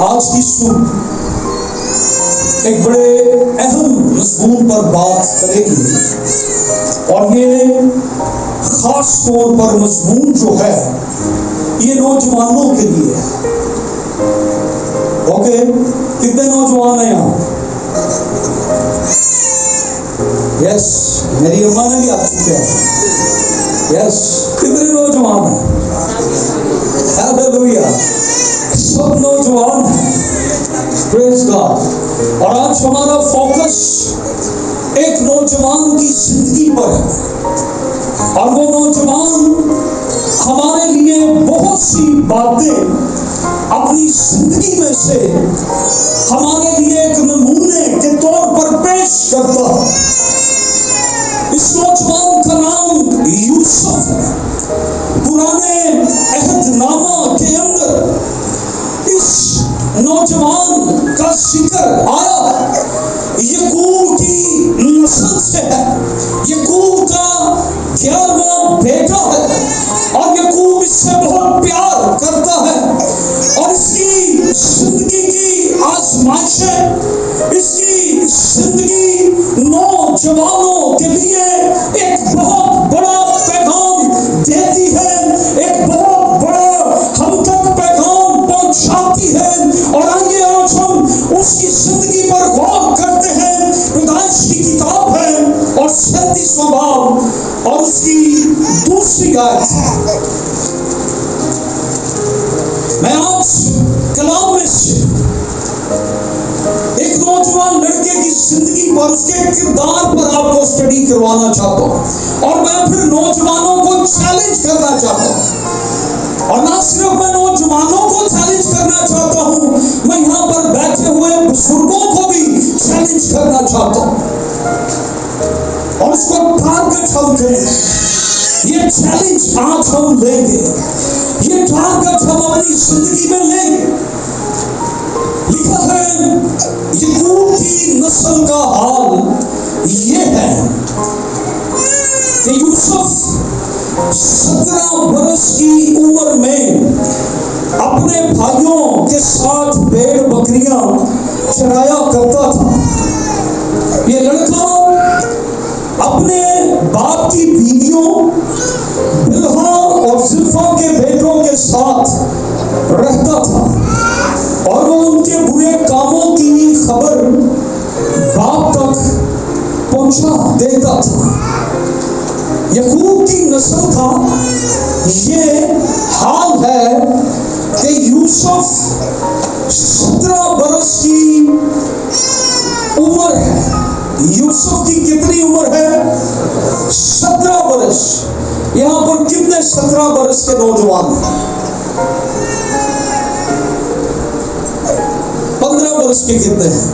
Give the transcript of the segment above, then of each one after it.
आज की सुबह एक बड़े अहम मज़मून पर बात करेंगे और ये खास तौर पर मज़मून जो है ये नौजवानों के लिए है। ओके, कितने नौजवान हैं यहाँ? यस, मेरी अम्मा ने भी आप चुके हैं। यस, कितने नौजवान हैं? हालेलुया, सब नौजवान हैं। Praise God. और आज हमारा फोकस एक नौजवान की जिंदगी पर है और वो नौजवान हमारे लिए बहुत सी बातें अपनी जिंदगी में से हमारे लिए एक नमूने के तौर पर पेश करता है। इस नौजवान का नाम यूसुफ है। पुराने अहदनामा के अंदर इस नौजवान का जिक्र आया है। यकूब की नस्ल से है, यकूब का 11वां बेटा है और यकूब इससे बहुत प्यार करता है और इसकी जिंदगी की आजमाइशें इसकी जिंदगी नौजवानों के लिए एक बहुत बड़ा पैगाम देती है, एक बहुत बड़ा हम तक पैगाम पहुंचाती है। और आइए आज हम उसकी जिंदगी पर गौर करते हैं। पैदाइश की किताब है और 37वां बाब और उसकी दूसरी आयत। मैं आज कलाम में से एक नौजवान लड़के की जिंदगी पर उसके किरदार पर आपको स्टडी करवाना चाहता हूं और मैं फिर नौजवानों को चैलेंज करना चाहता हूं। और ना सिर्फ मैं नौजवानों को चैलेंज करना चाहता हूं, मैं यहां पर बैठे हुए बुजुर्गों को भी चैलेंज करना चाहता हूं और उसको टारगेट हम करें। ये चैलेंज आज हम लेंगे, ये टारगेट हम अपनी जिंदगी में लेंगे। लिखा है यकूब की नस्ल का हाल ये है कि यूसुफ 17 बरस की उम्र में अपने भाइयों के साथ भेड़ बकरियां चराया करता था। ये लड़का अपने बाप की बीवियों बिल्हा और जिल्फा के बेटों के साथ रहता था और वो उनके बुरे कामों की खबर बाप तक पहुंचा देता था। यकूब की नस्ल का ये हाल है कि यूसुफ 17 बरस की उम्र है। यूसुफ की कितनी उम्र है? 17 बरस। यहां पर कितने 17 बरस के नौजवान हैं? 15 बरस के कितने हैं?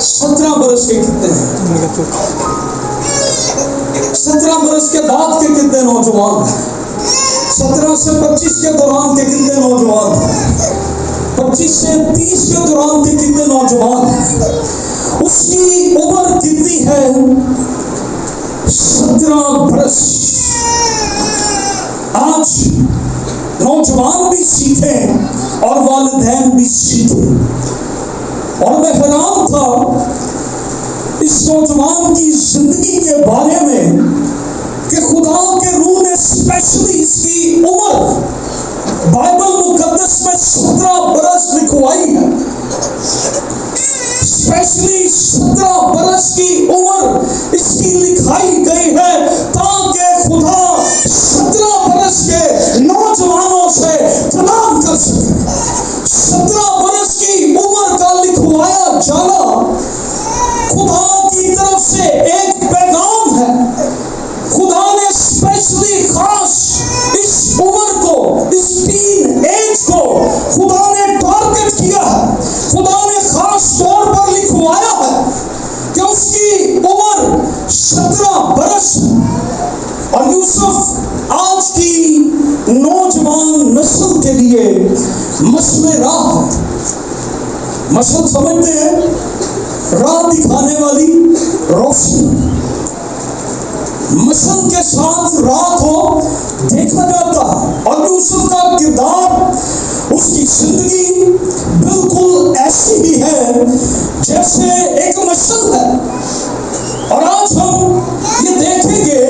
17 बरस के कितने हैं? 17 बरस के बाद के कितने नौजवान हैं? 17 से 25 के दौरान के कितने नौजवान हैं? 25 से 30 के दौरान के कितने नौजवान हैं? उसकी उम्र कितनी है? 17 बरस। आज नौजवान भी सीखें और वालिदैन भी सीखें। और मैं हैरान था इस नौजवान की जिंदगी के बारे में कि खुदा के रूह ने स्पेशली इसकी उम्र बाइबल मुकद्दस में 17 बरस लिखवाई है। स्पेशली 17 बरस की उम्र इसकी लिखाई गई है ताकि खुदा 17 बरस के नौजवानों से कलाम कर सके। 17 बरस की उम्र का लिखवाया जाना खुदा की तरफ से एक पैगाम है। खुदा ने स्पेशली खास इस उम्र को, इस टीन एज को खुदा ने टारगेट किया है। खुदा ने खास तौर पर लिखवाया है कि उसकी उम्र 17 बरस। और यूसुफ आज की नौजवान नस्ल के लिए मसले राह है। मसल समझते हैं? राह दिखाने वाली रोशनी। मसल के साथ राह को देखा जाता है और यूसुफ का किरदार उसकी जिंदगी बिल्कुल ऐसी ही है जैसे एक मशल है। और आज हम ये देखेंगे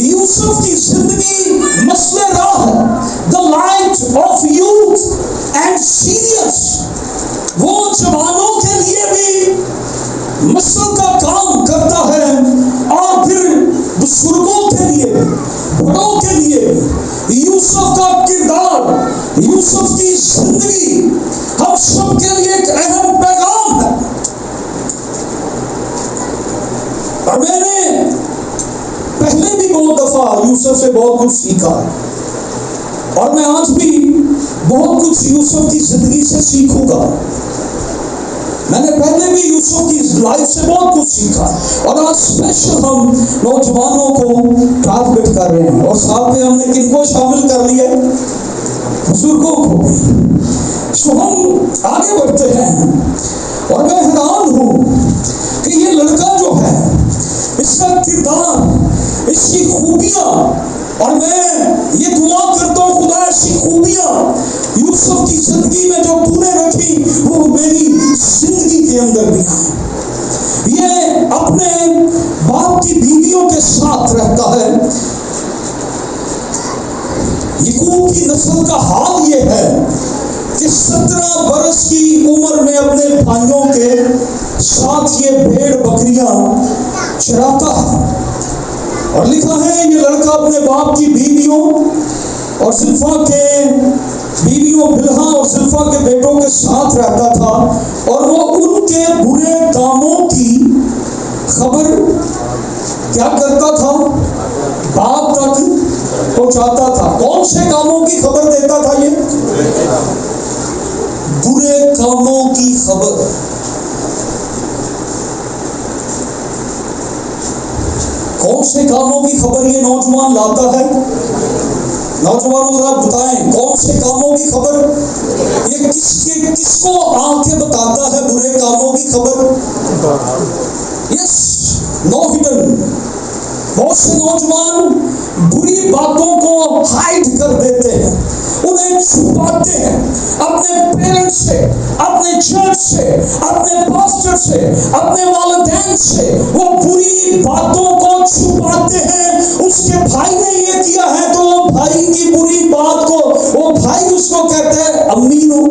यूसुफ की जिंदगी मसले राह है, the light of youth and seniors. वो जवानों के लिए भी मसल का काम करता है और फिर बुजुर्गों के लिए, बड़ों के लिए। यूसुफ का किरदार, यूसुफ की जिंदगी हम सब के लिए एक अहम पैगाम है। और मैंने पहले भी बहुत दफा यूसुफ से बहुत कुछ सीखा और मैं आज भी बहुत कुछ यूसुफ की जिंदगी से सीखूंगा। मैंने पहले भी यूसुफ की लाइफ से बहुत कुछ सीखा और आज स्पेशल हम नौजवानों को टारगेट कर रहे हैं। और साथ में हमने किनको शामिल कर लिया? बुजुर्गों को भी। तो हम आगे बढ़ते हैं और मैं हैरान हूं कि ये लड़का जो है, इसका किरदार, इसकी खूबियां, और मैं ये दुआ करता हूं खुदा ऐसी खूबियां यूसुफ की जिंदगी में जो तूने रखी वो मेरी जिंदगी के अंदर भी है। ये अपने बाप की बीवियों के साथ रहता है। याकूब की नस्ल का हाल ये है कि 17 बरस की उम्र में अपने भाइयों के साथ ये भेड़ बकरियां चराता है। और लिखा है ये लड़का अपने बाप की बीवियों और जिल्फा के बीवियों बिल्हा और जिल्फा के बेटों के साथ रहता था और वो उनके बुरे कामों की खबर क्या करता था? बाप तक पहुंचाता था। कौन से कामों की खबर देता था? ये बुरे कामों की खबर। कौन से कामों की खबर ये नौजवान लाता है? नौजवानों जरा बताएं, कौन से कामों की खबर? ये किसको आके बताता है बुरे कामों की खबर? Yes, no hidden. बहुत से नौजवान बुरी बातों को हाइड कर देते हैं, उन्हें छुपाते हैं अपने पेरेंट्स से, अपने चर्च से, अपने पास्टर से, अपने वालिदैन से। वो बुरी बातों को छुपाते हैं। उसके भाई ने ये किया है तो वो भाई की बुरी बात को वो भाई उसको कहते हैं अमीनो,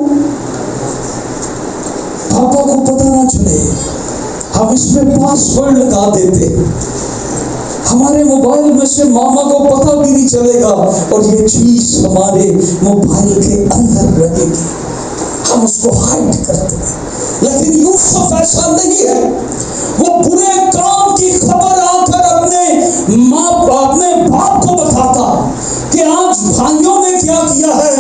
पापा को पता ना चले। हम इसमें पासवर्ड लगा देते, हमारे मोबाइल में से मामा को पता भी नहीं चलेगा और ये चीज हमारे मोबाइल के अंदर रहेगी। हम उसको हाइड करते हैं। लेकिन यूसुफ ऐसा नहीं है। वो बुरे काम की खबर आकर अपने बाप को बताता कि आज भाइयों ने क्या किया है,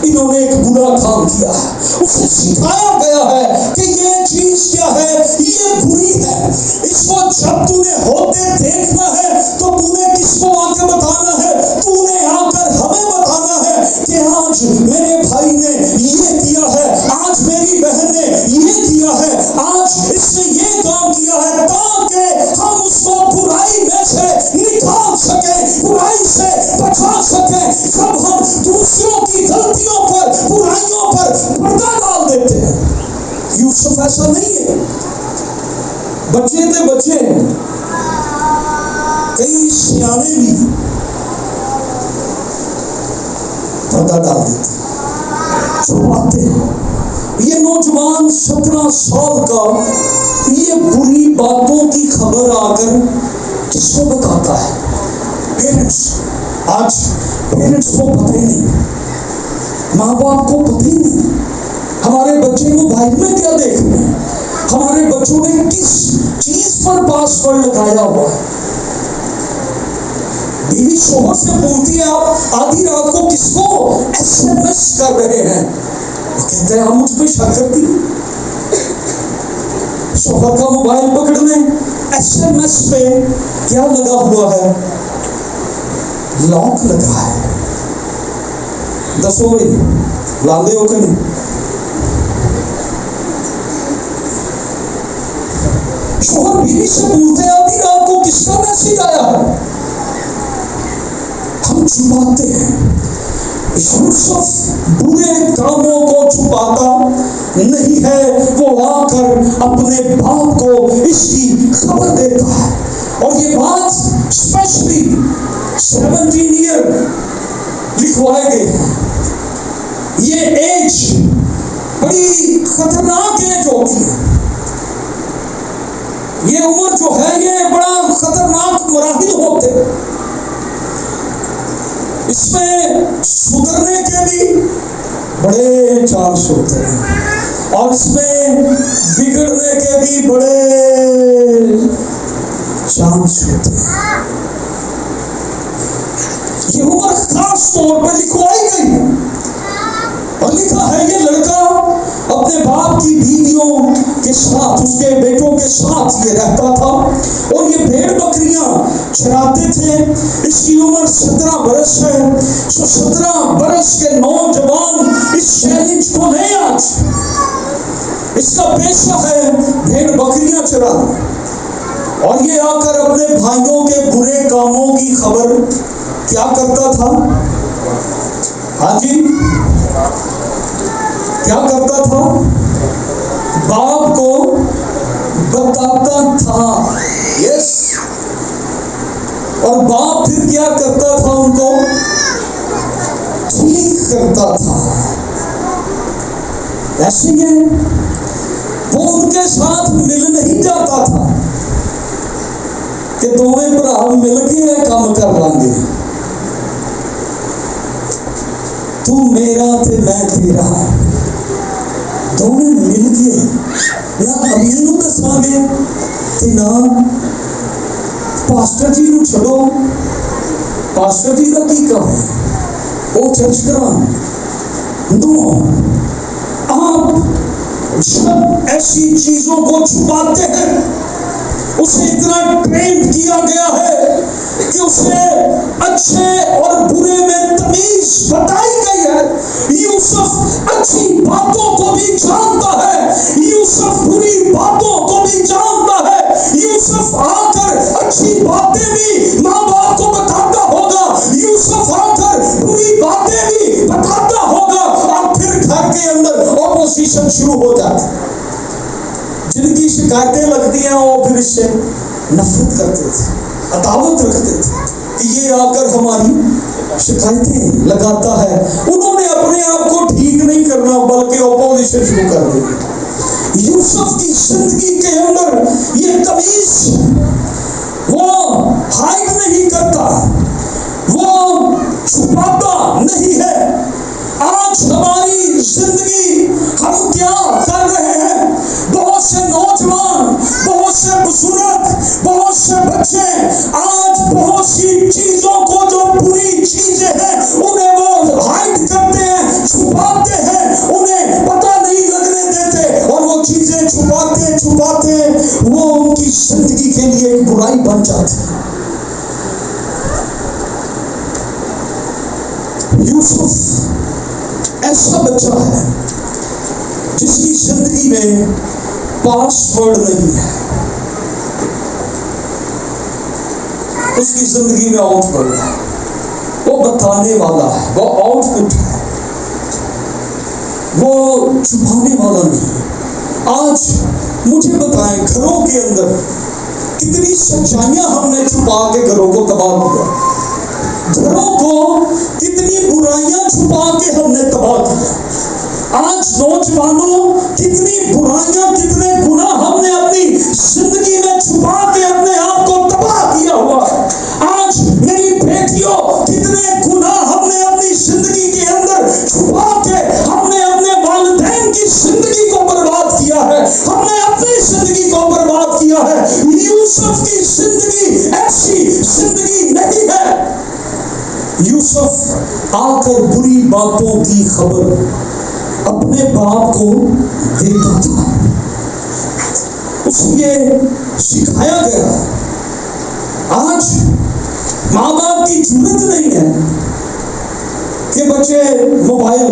इन्होंने एक बुरा काम किया है। उसे सिखाया गया है कि ये चीज क्या है, ये बुरी है। इसको जब तूने होते देखना है तो तूने किसको आके बताना है? तूने आकर हमें बताना है कि आज मेरे भाई ने ये किया है, आज मेरी बहन ने ये किया है, आज इसने ये काम किया है, ताकि हम उसको बुराई में से निकाल सके, बुराई से बचा सके। जब हम दूसरों की गलतियों पर, बुराइयों पर पर्दा डाल देते हैं। यूसुफ ऐसा नहीं है। बच्चे थे बच्चे, कई सियाने भी पर्दा डाल देते, छुपाते हैं। ये नौजवान 17 साल का ये बुरी बातों की खबर आकर किसको बताता है? पेरेंट्स। आज पेरेंट्स को पता ही नहीं, माँ बाप को पता ही नहीं हमारे बच्चे मोबाइल में क्या देख रहे हैं, हमारे बच्चों ने किस चीज पर पासवर्ड लगाया हुआ है। बीवी शोहर से बोलती है आप आधी रात को किसको SMS कर रहे हैं? वो कहते हैं हम मुझ पर शक करती। शोहर का मोबाइल पकड़ लें, SMS पे क्या लगा हुआ है? लॉक लगा है। दसो भाई लादे हो कि नहीं? शोहर बीवी से बोलते हैं आधी रात को किसका मैसेज आया है? हम छुपाते हैं। यूसुफ बुरे कामों को छुपा अपने बाप को इसकी खबर देता है। और ये बात स्पेशली 17 ईयर लिखवाए गए हैं। ये एज बड़ी खतरनाक एज होती है। ये उम्र जो है ये बड़ा खतरनाक मराहिल होते हैं। इसमें सुधरने के भी बड़े चांस होते हैं और इसमें बिगड़ने के भी बड़े चांस होते हैं। ये उम्र खास तौर पर लिखवाई गई है और लिखा है ये लड़का अपने बाप की बीवियों के साथ, उसके बेटों के साथ ये रहता था और ये भेड़ बकरियां चराते थे। इसकी उम्र 17 बरस है। 17 बरस के नौजवान इस चैलेंज को ले आज, इसका पेशा है भेड़ बकरियां चराना। और ये आकर अपने भाइयों के बुरे कामों की खबर क्या करता था? हाँ जी, क्या करता था? बाप को बताता था। यस। और बाप फिर क्या करता था? उनको ठीक करता था। ऐसे ही वो उनके साथ मिल नहीं जाता था कि दोवें भरा मिल के काम कर लांगे, तू मेरा ते मैं तेरा, दोवें मिल के ना अमीर नूं दसांगे ते ना पास्टर जी नूं छड़ो। पास्टर जी का की काम है? वो चर्च करान। नो, आप जब ऐसी चीजों को छुपाते हैं, उसे इतना ट्रेन किया गया है कि उसे अच्छे और बुरे में तमीज बताई गई है। यूसुफ अच्छी बातों को भी जानता है, यूसुफ बुरी बातों को भी जानता है। यूसुफ आकर अच्छी बातें भी माँ बाप को बताता होगा, यूसुफ आकर बुरी बातें भी बताता होगा और फिर घर के अंदर ऑपोजिशन शुरू हो जाती। जिनकी शिकायतें लगती हैं वो फिर इससे नफरत करते थे, अदावत रखते थे कि ये आकर हमारी शिकायतें लगाता है। उन्होंने अपने आप को ठीक नहीं करना बल्कि ऑपोजिशन शुरू कर दी। यूसुफ की जिंदगी के अंदर ये तमीज वो हाइड नहीं करता, वो छुपाता नहीं है। आज हमारी जिंदगी हम क्या कर रहे हैं? बहुत से नौजवान, बहुत से बुजुर्ग, बहुत से बच्चे आज बहुत सी चीजों को, जो बुरी चीजें हैं, उन्हें वो हाइड करते हैं, छुपाते हैं, उन्हें पता नहीं लगने देते और वो चीजें छुपाते छुपाते वो उनकी जिंदगी के लिए एक बुराई बन जाती है। यूसुफ ऐसा बच्चा है जिसकी जिंदगी में पासवर्ड नहीं है, उसकी जिंदगी में आउटवर्ड है। वो बताने वाला है, वो आउटपुट है, वो छुपाने वाला नहीं। आज मुझे बताएं, घरों के अंदर कितनी सच्चाइयां हमने छुपा के घरों को तबाह किया, घरों को कितनी बुराइयां छुपा के हमने तबाह किया। आज नौजवानों, कितनी बुराइयां, कितने गुनाह हमने अपनी जिंदगी में छुपा के अपने आप को तबाह किया हुआ है। आज मेरी बेटियों, कितने गुनाह हमने अपनी जिंदगी के अंदर छुपा के हमने अपने वालिदैन की जिंदगी को बर्बाद किया है, हमने अपनी जिंदगी को बर्बाद किया है। यूसुफ की जिंदगी ऐसी जिंदगी नहीं है। यूसुफ आकर बुरी बातों की खबर अपने बाप को देता था, उसे सिखाया गया। आज माँ बाप की जरूरत नहीं है कि बच्चे मोबाइल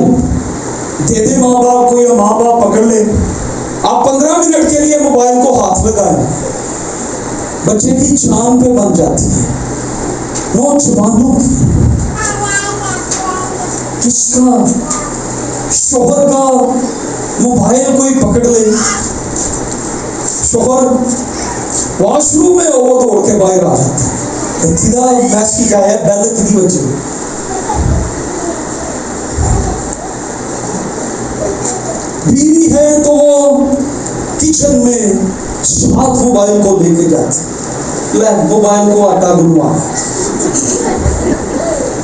दे दे माँ बाप को या माँ बाप पकड़ ले। आप 15 मिनट के लिए मोबाइल को हाथ लगाएं, बच्चे की जान पे बन जाती है। नौजवानों की, किसका शोहर का मोबाइल कोई पकड़ ले, शोहर वॉशरूम में वो तोड़ के बाहर आ जाता है, सीधा मैच की है बैल की बचे। बीवी है तो वो किचन में साथ मोबाइल को लेके जाते, ले मोबाइल को आटा गुनवा,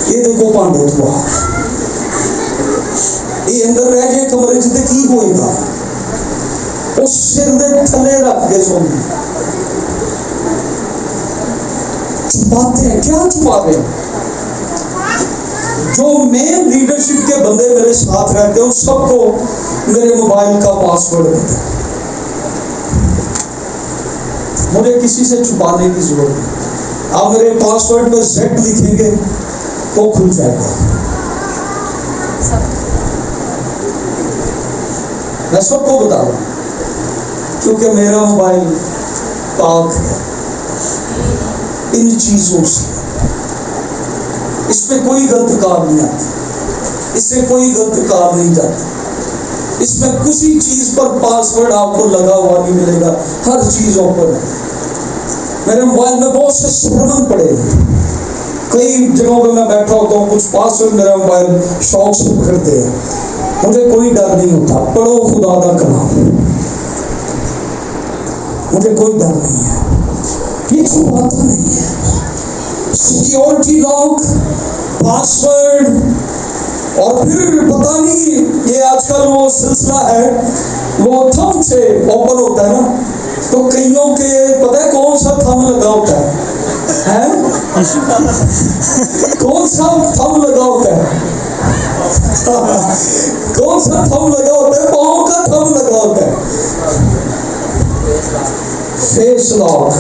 ये देखो पांडे हुआ, ये अंदर रह गए कमरे च की होएगा, उस सिर दे थले रख के सोने। छुपाते हैं, क्या छुपा रहे हैं? जो मेन लीडरशिप के बंदे मेरे साथ रहते हैं, उस सबको मेरे मोबाइल का पासवर्ड पता है, मुझे किसी से छुपाने की जरूरत नहीं। आप मेरे पासवर्ड पर Z लिखेंगे तो खुल जाएगा। मैं सबको बता रहा हूं क्योंकि मेरा मोबाइल पाक है इन चीजों से, इसमें कोई गलत कार नहीं आती, इससे कोई गलत कार नहीं जाती, इसमें किसी चीज पर पासवर्ड आपको लगा हुआ नहीं मिलेगा, हर चीज ओपन है। मेरे मोबाइल में बहुत से सर्वर पड़े, कई जगहों पे मैं बैठा होता हूँ, कुछ पासवर्ड मेरा मोबाइल शौक से पकड़ते हैं, मुझे कोई डर नहीं होता। पढ़ो खुदा का कलाम, मुझे कोई डर नहीं है, ये छुपाता नहीं है। सिक्योरिटी लॉक, पासवर्ड, और फिर पता नहीं ये आजकल वो सिलसिला है, वो थंब से ओपन होता है ना, तो कईयों के पता है कौन सा थंब लगा होता है? कौन सा थंब लगा होता है? कौन सा थंब लगा होता है? पाँव का थंब लगा होता है। Face lock,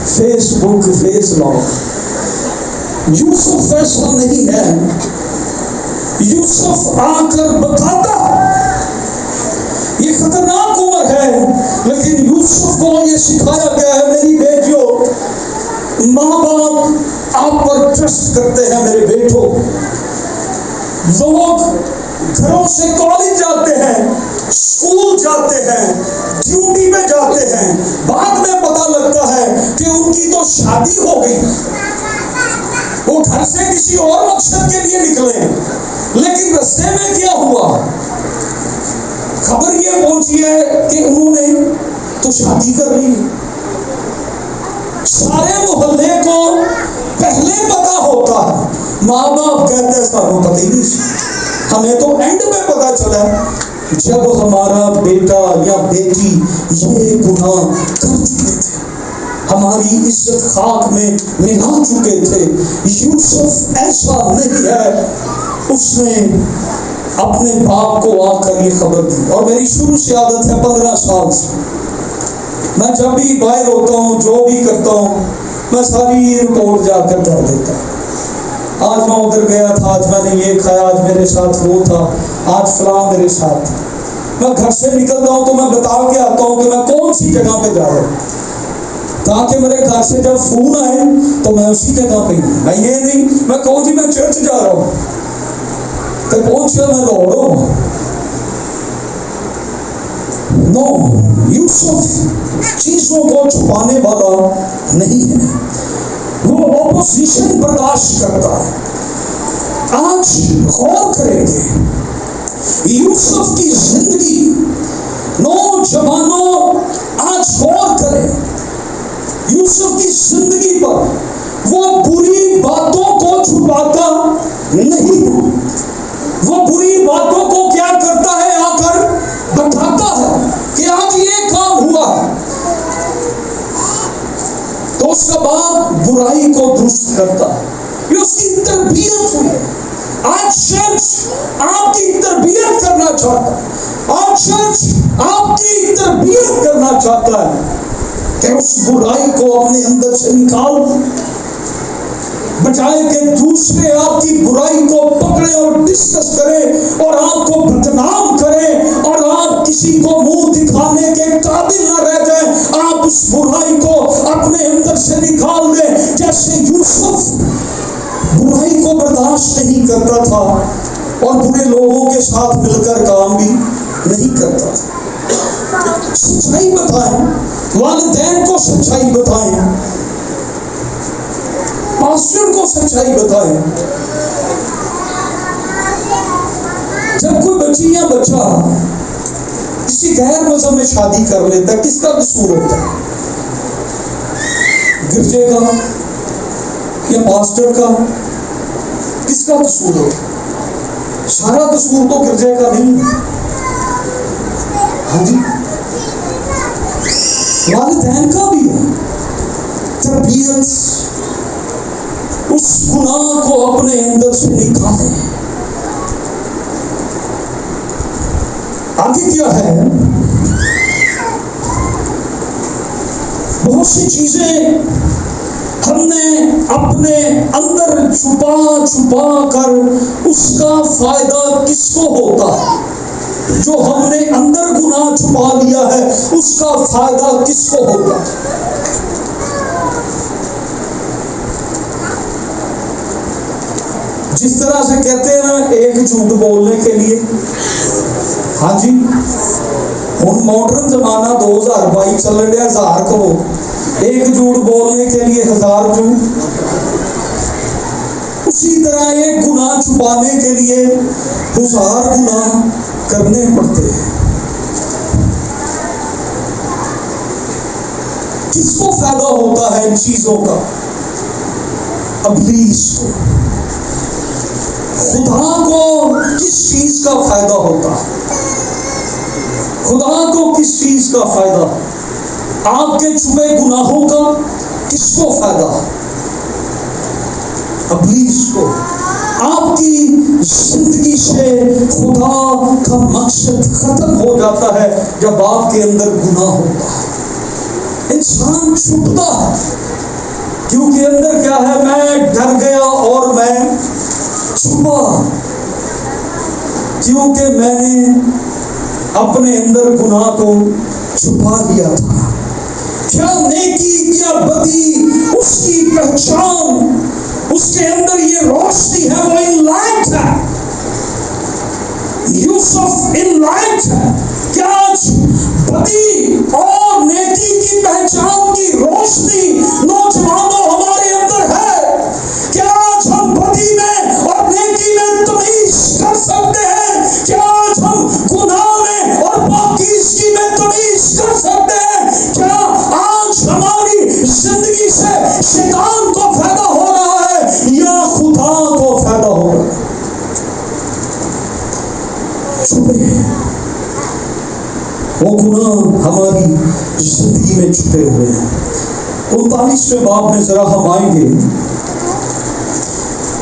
Facebook face lock. Yusuf ऐसा नहीं है, यूसुफ आकर बताता, ये खतरनाक उम्र है, लेकिन यूसुफ को ये सिखाया गया है, मेरी बेटियों, माँ बाप आप पर ट्रस्ट करते हैं, मेरे बेटों। लोग घरों से कॉलेज जाते हैं, स्कूल जाते हैं, ड्यूटी में जाते हैं, बाद में पता लगता है कि उनकी तो शादी हो गई, वो घर से किसी और मकसद के लिए निकले, लेकिन रास्ते में क्या हुआ, खबर ये पहुंची है कि उन्होंने तो शादी कर ली। सारे मोहल्ले को पहले पता होता है, माँ बाप कहते हैं सारों पता ही नहीं, हमें तो एंड में पता चला जब हमारा बेटा या बेटी ये गुनाह कर चुके थे, हमारी इज्जत खाक में मिला चुके थे। यूसुफ ऐसा नहीं है, उसने अपने बाप को आकर ये खबर दी। और मेरी शुरू से आदत है, 15 साल से मैं जब भी बाहर होता हूँ, जो भी करता हूँ, मैं सारी रिपोर्ट जाकर कर देता हूँ। आज मैं उधर गया था, आज मैंने ये खाया, आज मेरे साथ वो था, आज फलां मेरे साथ। मैं घर से निकलता हूँ तो मैं बता के आता हूँ कि मैं कौन सी जगह पे जा रहा हूँ, ताकि मेरे घर से जब फोन आए तो मैं उसी जगह पे हूँ। मैं ये नहीं मैं कहूँ जी मैं चर्च जा रहा हूँ, तो पहुंच कर मैं दौड़ रहा हूँ। नो, यूसुफ चीजों को छुपाने वाला नहीं है, वो ऑपोजिशन बर्दाश्त करता है। आज गौर करेंगे यूसुफ की जिंदगी, नौजवानों आज गौर करें यूसुफ की जिंदगी पर। वो बुरी बातों को छुपाता नहीं, वो बुरी बातों को क्या करता है, आकर बताता है कि आज ये काम हुआ है, तो उसका बाप बुराई को दुरुस्त करता है। ये उसकी तरबियत हुई है। आज चर्च आपकी तरबियत करना चाहता है, आज चर्च आपकी तरबियत करना चाहता है कि उस बुराई को अपने अंदर से निकाल, बजाय कि दूसरे आपकी बुराई को पकड़े और डिस्कस करें और आपको बदनाम करें और आप किसी को मुंह दिखाने के काबिल न रह जाएं, आप उस बुराई को अपने अंदर से निकाल दें। जैसे यूसुफ बुराई को बर्दाश्त नहीं करता था और बुरे लोगों के साथ मिलकर काम भी नहीं करता था। सच्चाई बताएं, वालिदैन को सच्चाई बताएं, पास्टर को सच्चाई बताएं। जब कोई बच्ची या बच्चा किसी गैर मजहब में शादी कर लेता है, किसका कसूर होता है? गिरजे का या पास्टर का? किसका कसूर होता है? सारा कसूर तो गिरजे का नहीं है। हाँ जी, वालिदैन का भी है। तरबियत, उस गुनाह को अपने अंदर से निकाले। आगे क्या है? बहुत सी चीजें हमने अपने अंदर छुपा छुपा कर उसका फायदा किसको होता है? जो हमने अंदर गुनाह छुपा लिया है उसका फायदा किसको होगा? जिस तरह से कहते हैं ना, एक झूठ बोलने के लिए, हाँ जी, हुण मॉडर्न जमाना 2022 चल रहा, 1000 कहो, एक झूठ बोलने के लिए 1000 झूठ। उसी तरह एक गुनाह छुपाने के लिए 1000 गुनाह करने पड़ते हैं। किसको फायदा होता है इन चीजों का? इब्लीस को। खुदा को किस चीज का फायदा होता है? खुदा को किस चीज का फायदा? आपके छुपे गुनाहों का किसको फायदा? इब्लीस को। आपकी जिंदगी से खुदा का मकसद खत्म हो जाता है जब आपके अंदर गुनाह होता है। इंसान छुपता है क्योंकि अंदर क्या है? मैं डर गया और मैं छुपा, क्योंकि मैंने अपने अंदर गुनाह को छुपा लिया था। क्या नेकी क्या बदी, उसकी पहचान, उसके अंदर ये रोशनी है, वो इनलाइट है। यूसुफ इनलाइट है। क्या बदी और नेकी की पहचान की रोशनी नौजवानों हमारे अंदर है? क्या आज हम बदी में और नेकी में तमीज कर सकते हैं? क्या आज हम गुनाह में और पाकीज़गी में तमीज कर सकते हैं? क्या आज हमारी जिंदगी से शैतान को फायदा हो रहा है या खुदा को फायदा हो रहा है? छुपे वो गुनाह हमारी जिंदगी में छुपे हुए हैं। 39वें बाब में जरा हम आएंगे,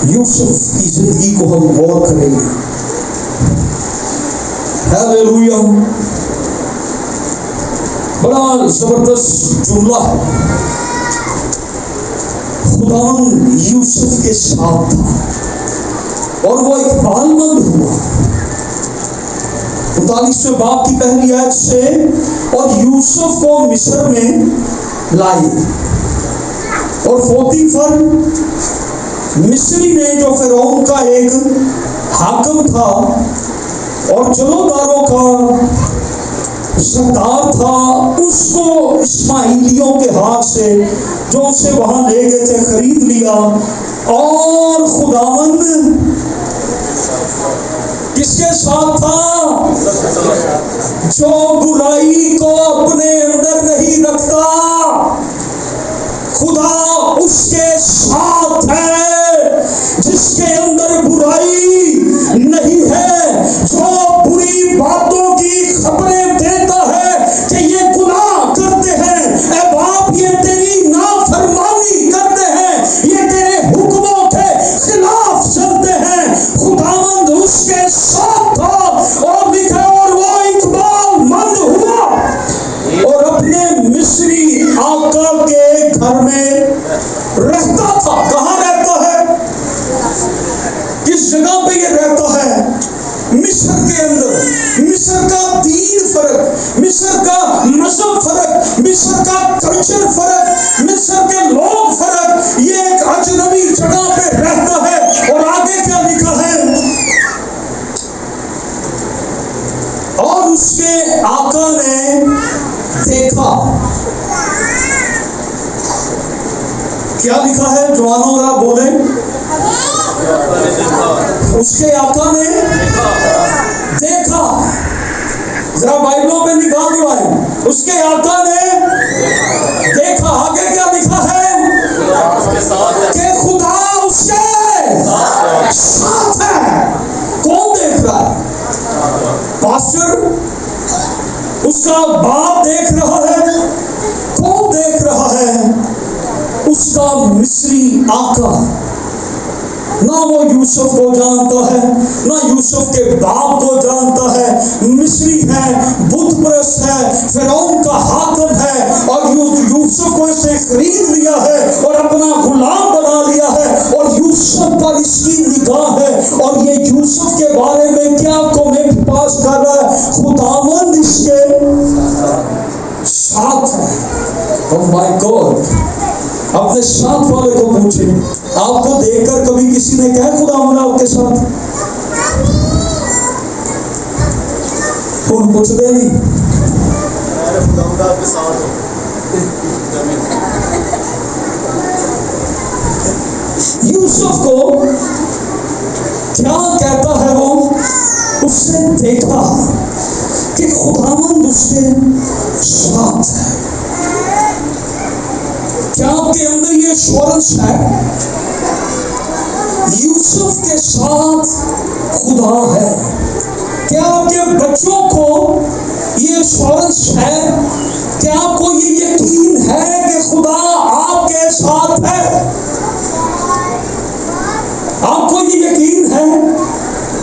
यूसुफ की जिंदगी को हम गौर करेंगे। हालेलुया। बड़ा जबरदस्त जुमला है। खुदावन यूसुफ के साथ था और वो इकबालमंद हुआ। 39वें बाब की पहली आयत से, और यूसुफ को मिस्र में लाए और पोतीफर मिस्री में जो फिरौन का एक हाकिम था और जलोदारों का सरदार था, उसको इस्माइलियों के हाथ से जो उसे वहां ले गए थे खरीद लिया। और खुदावंद किसके साथ था? जो बुराई को अपने अंदर नहीं रखता, खुदा उसके साथ है। जिसके अंदर बुराई नहीं है, जो बुरी बातों की खबरें देता है कि ये गुनाह करते हैं, ऐ बाप ये तेरी नाफरमानी करते हैं, ये तेरे हुक्मों के खिलाफ चलते हैं, खुदावंद उसके साथ था। और लिखा, और वो इकबालमंद हुआ और अपने मिस्री आका के घर में रहता था। कहाँ रहता है? किस जगह पे ये रहता है? मिस्र के अंदर। मिस्र का दीन फर्क, मिस्र का मजहब फर्क, मिस्र का कल्चर फर्क, मिस्र के लोग फर्क, ये एक अजनबी जगह पे रहता है। और आगे क्या लिखा है? और उसके आका ने देखा क्या लिखा है जवानों, जरा बोले। उसके आका ने देखा, जरा बाइबलों पे निगाह दिवाए। उसके आका ने देखा, आगे क्या लिखा है कि खुदा उसके साथ है। कौन देख रहा है? पास्टर, उसका बाप देख रहा है। कौन देख रहा है? उसका मिस्री आका। ना वो यूसुफ को जानता है, ना यूसुफ के बाप को जानता है। मिस्री है, बुत परस्त है, फिरौन का हाकिम है, और यूसुफ को इसे खरीद लिया है और अपना गुलाम बना लिया है, और यूसुफ पर इसकी निगाह है। और ये यूसुफ के बारे में क्या कमेंट पास कर रहा है? खुदावंद इसके साथ है। ओह माय गॉड, अपने साथ वाले को पूछे, आपको देखकर कभी किसी ने कहा खुदावंद आपके साथ? कौन पूछते नहीं? आपके साथ यूसुफ को क्या कहता है वो? उसने देखा कि खुदावंद उसके साथ है। क्या आपके अंदर ये एश्योरेंस है? यूसुफ के साथ खुदा है। क्या आपके बच्चों को ये एश्योरेंस है? क्या आपको ये यकीन है कि खुदा आपके साथ है? आपको ये यकीन है?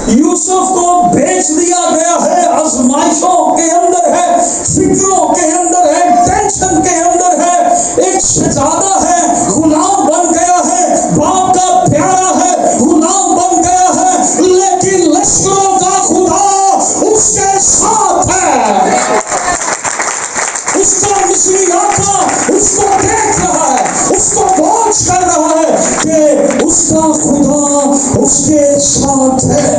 यूसुफ को बेच दिया गया है, आजमाइशों के अंदर है, फिक्रों के अंदर है, टेंशन के अंदर है, एक शहजादा है, गुलाम बन गया है, बाप का प्यारा है, गुलाम बन गया है, लेकिन लश्करों का खुदा उसके साथ है। उसका मिस्री आका उसको देख रहा है, उसको वॉच कर रहा है कि उसका खुदा उसके साथ है।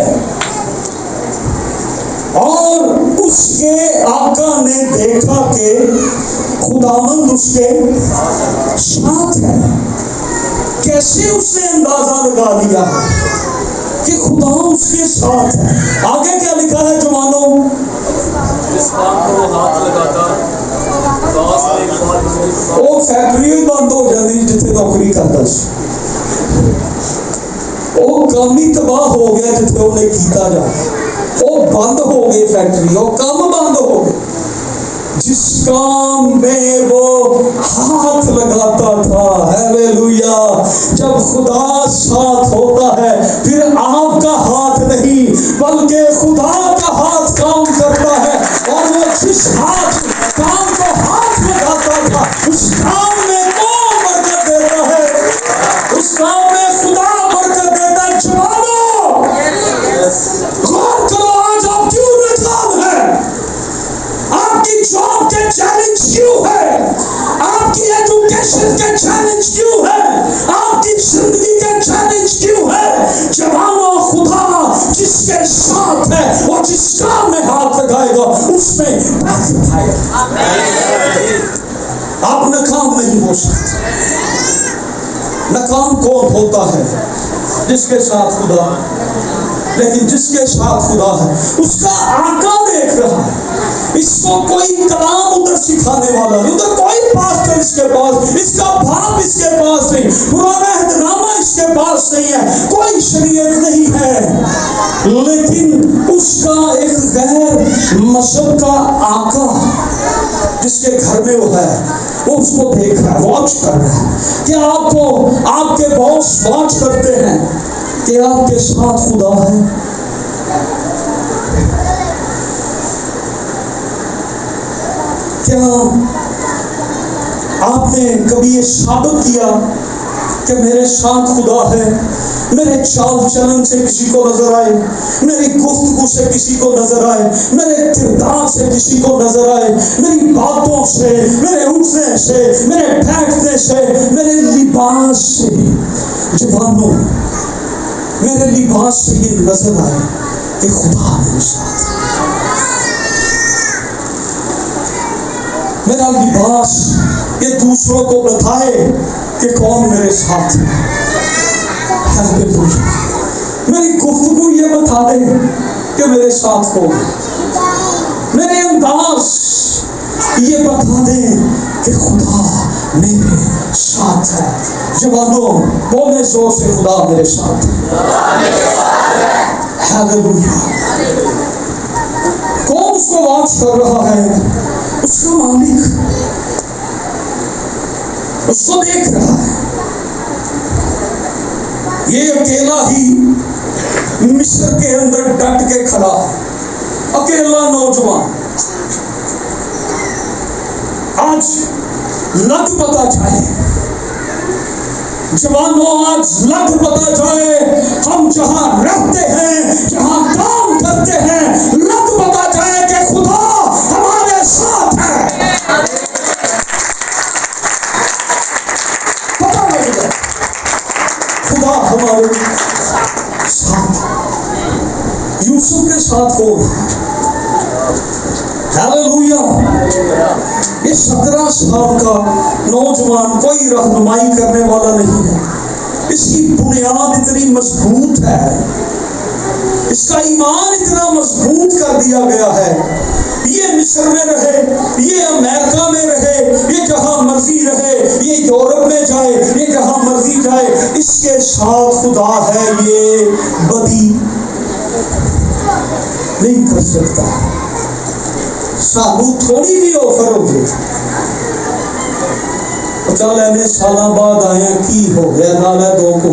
और उसके आका ने देखा कि खुदावंद उसके साथ है। कैसे उसने अंदाजा लगा लिया कि खुदा उसके साथ है? आगे क्या लिखा है जवानों? जिस काम को हाथ लगाता वो फैक्ट्री बंद हो जाती जिथे नौकरी करता सी। वो काम ही तबाह हो गया जिथे उन्हें किया जा, वो बंद हो गई फैक्ट्री, वो काम बंद हो गए। जिस काम में वो हाथ लगाता था, हालेलुया, जब खुदा साथ होता है फिर आपका हाथ नहीं बल्कि खुदा का हाथ काम करता है। और वो जिस हाथ काम को हाथ लगाता था उस काम में कौन बरकत देता है? उस काम में खुदा बरकत देता है। जवानों, गौर करो, आज आप क्यों नाकाम है? आपकी जॉब के चैलेंज क्यों है? आपकी एजुकेशन के चैलेंज क्यों है? आपकी जिंदगी के चैलेंज क्यों है? जवानों, खुदा जिसके साथ है और जिस काम में हाथ लगाएगा उसमें बरकत आएगा। आप नाकाम नहीं हो सकते। नाकाम कौन होता है? जिसके साथ खुदा। लेकिन जिसके साथ खुदा है उसका आका देख रहा है। इसको कोई कलाम उधर सिखाने वाला नहीं, उधर कोई पास्टर इसके पास, इसका बाप इसके पास नहीं, पुराना अहदनामा इसके पास नहीं है, कोई शरीयत नहीं है। लेकिन उसका एक गैर मजहब का आका जिसके घर में वो है, वो उसको देख रहा है, वॉच कर रहा है। क्या आपको आपके बॉस वॉच करते हैं कि आपके साथ खुदा है? क्या आपने कभी ये साबित किया कि मेरे साथ खुदा है? मेरे चाल चलन से किसी को नजर आए, मेरी गुफ्तगू से किसी को नजर आए, मेरे किरदार से किसी को नजर आए, मेरी बातों से, मेरे उठने से, मेरे बैठने से, मेरे लिबास से। जवानों, मेरे लिबास से ये नजर आए कि खुदा मेरे साथ है। मेरा लिबास ये दूसरों को बताए कि कौन मेरे साथ है। हालेलुया। मेरी गुफ्तगू ये बता दे कि मेरे साथ कौन है। मेरे अंदाज ये बता दे कि खुदा मेरे साथ है। जवानों बोलने जोर से, खुदा मेरे साथ है। हालेलुया। कौन उसको वॉच कर रहा है? उसका मालिक उसको देख रहा है। ये अकेला ही मिस्र के अंदर डट के खड़ा, अकेला नौजवान। आज लग पता जाए जवानों, आज लग पता जाए, हम जहां रहते हैं, जहां काम करते हैं, लग पता जाए कि खुदा हमारे साथ है। पता लग जाए खुदा हमारे साथ। यूसुफ के साथ कौन है? हालेलुया। ये 17 साल का नौजवान कोई रहनुमाई करने वाला नहीं है। इसकी बुनियाद इतनी मजबूत है, इसका ईमान इतना मजबूत कर दिया गया है। ये मिस्र में रहे, ये अमेरिका में रहे, ये जहां मर्जी रहे, ये यूरोप में जाए, ये जहां मर्जी जाए, इसके साथ खुदा है। ये बदी नहीं कर सकता। सानू थोड़ी भी ऑफर होगी तो चल इन्ने साल बाद आया, की हो गया नाला दो को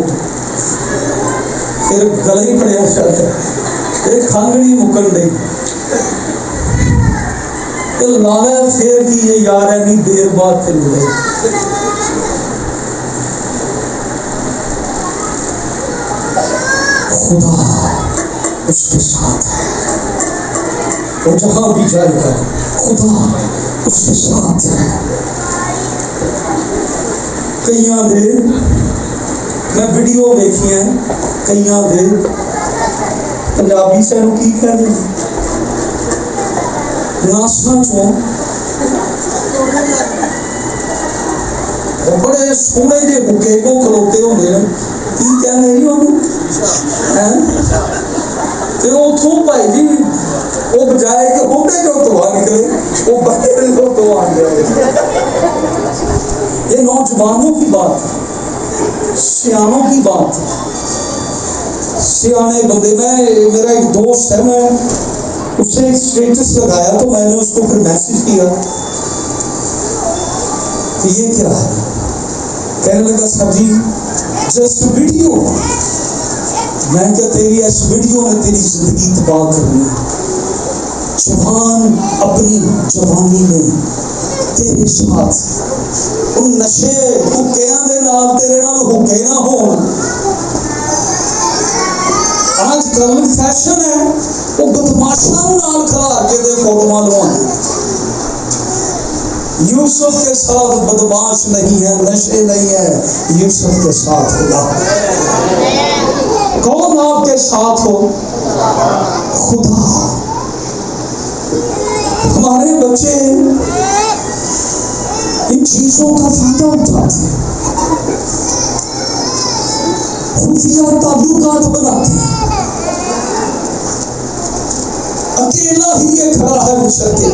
फिर गला ही पड़िया चलता, फिर खंघ नहीं मुकन नहीं, तो लाला फिर की ये यार है नहीं देर बाद फिर मिले। खुदा उसके साथ है, वो जहां भी जाएगा खुदा उसके साथ है। कईयां दे मैं वीडियो देखी है, कईयां दे पंजाबी से की कहते नासना चो बड़े सोहने जे बुके को खलोते होंगे ने, की कहते ही उथों भाई जी वो बजाए कि होंगे जो धुआं निकले, वो बड़े जो धुआं गया। ये नौजवानों की बात है, सियानों की बात है। सियाने बंदे, मैं मेरा एक दोस्त है, मैं उससे एक स्टेटस लगाया तो मैंने उसको फिर मैसेज किया कि ये क्या है। कहने लगा सर जी जस्ट वीडियो। मैं क्या, तेरी इस वीडियो ने तेरी जिंदगी तबाह करनी है। जवान अपनी जवानी में तेरे साथ उन नशे हुक्कियां दे नाल तेरे नाल हुक्के ना होण। आज कल फैशन है वो बदमाशां नाल खिलार के दे फोटोआं लवाउंदे। यूसुफ के साथ बदमाश नहीं है, नशे नहीं है, यूसुफ के साथ खुदा। कौन आपके साथ हो? खुदा। हमारे बच्चे इन चीजों का फायदा उठाते हैं, खुफिया ताल्लुकात बनाते हैं। अकेला ही ये खड़ा है मिस्र के,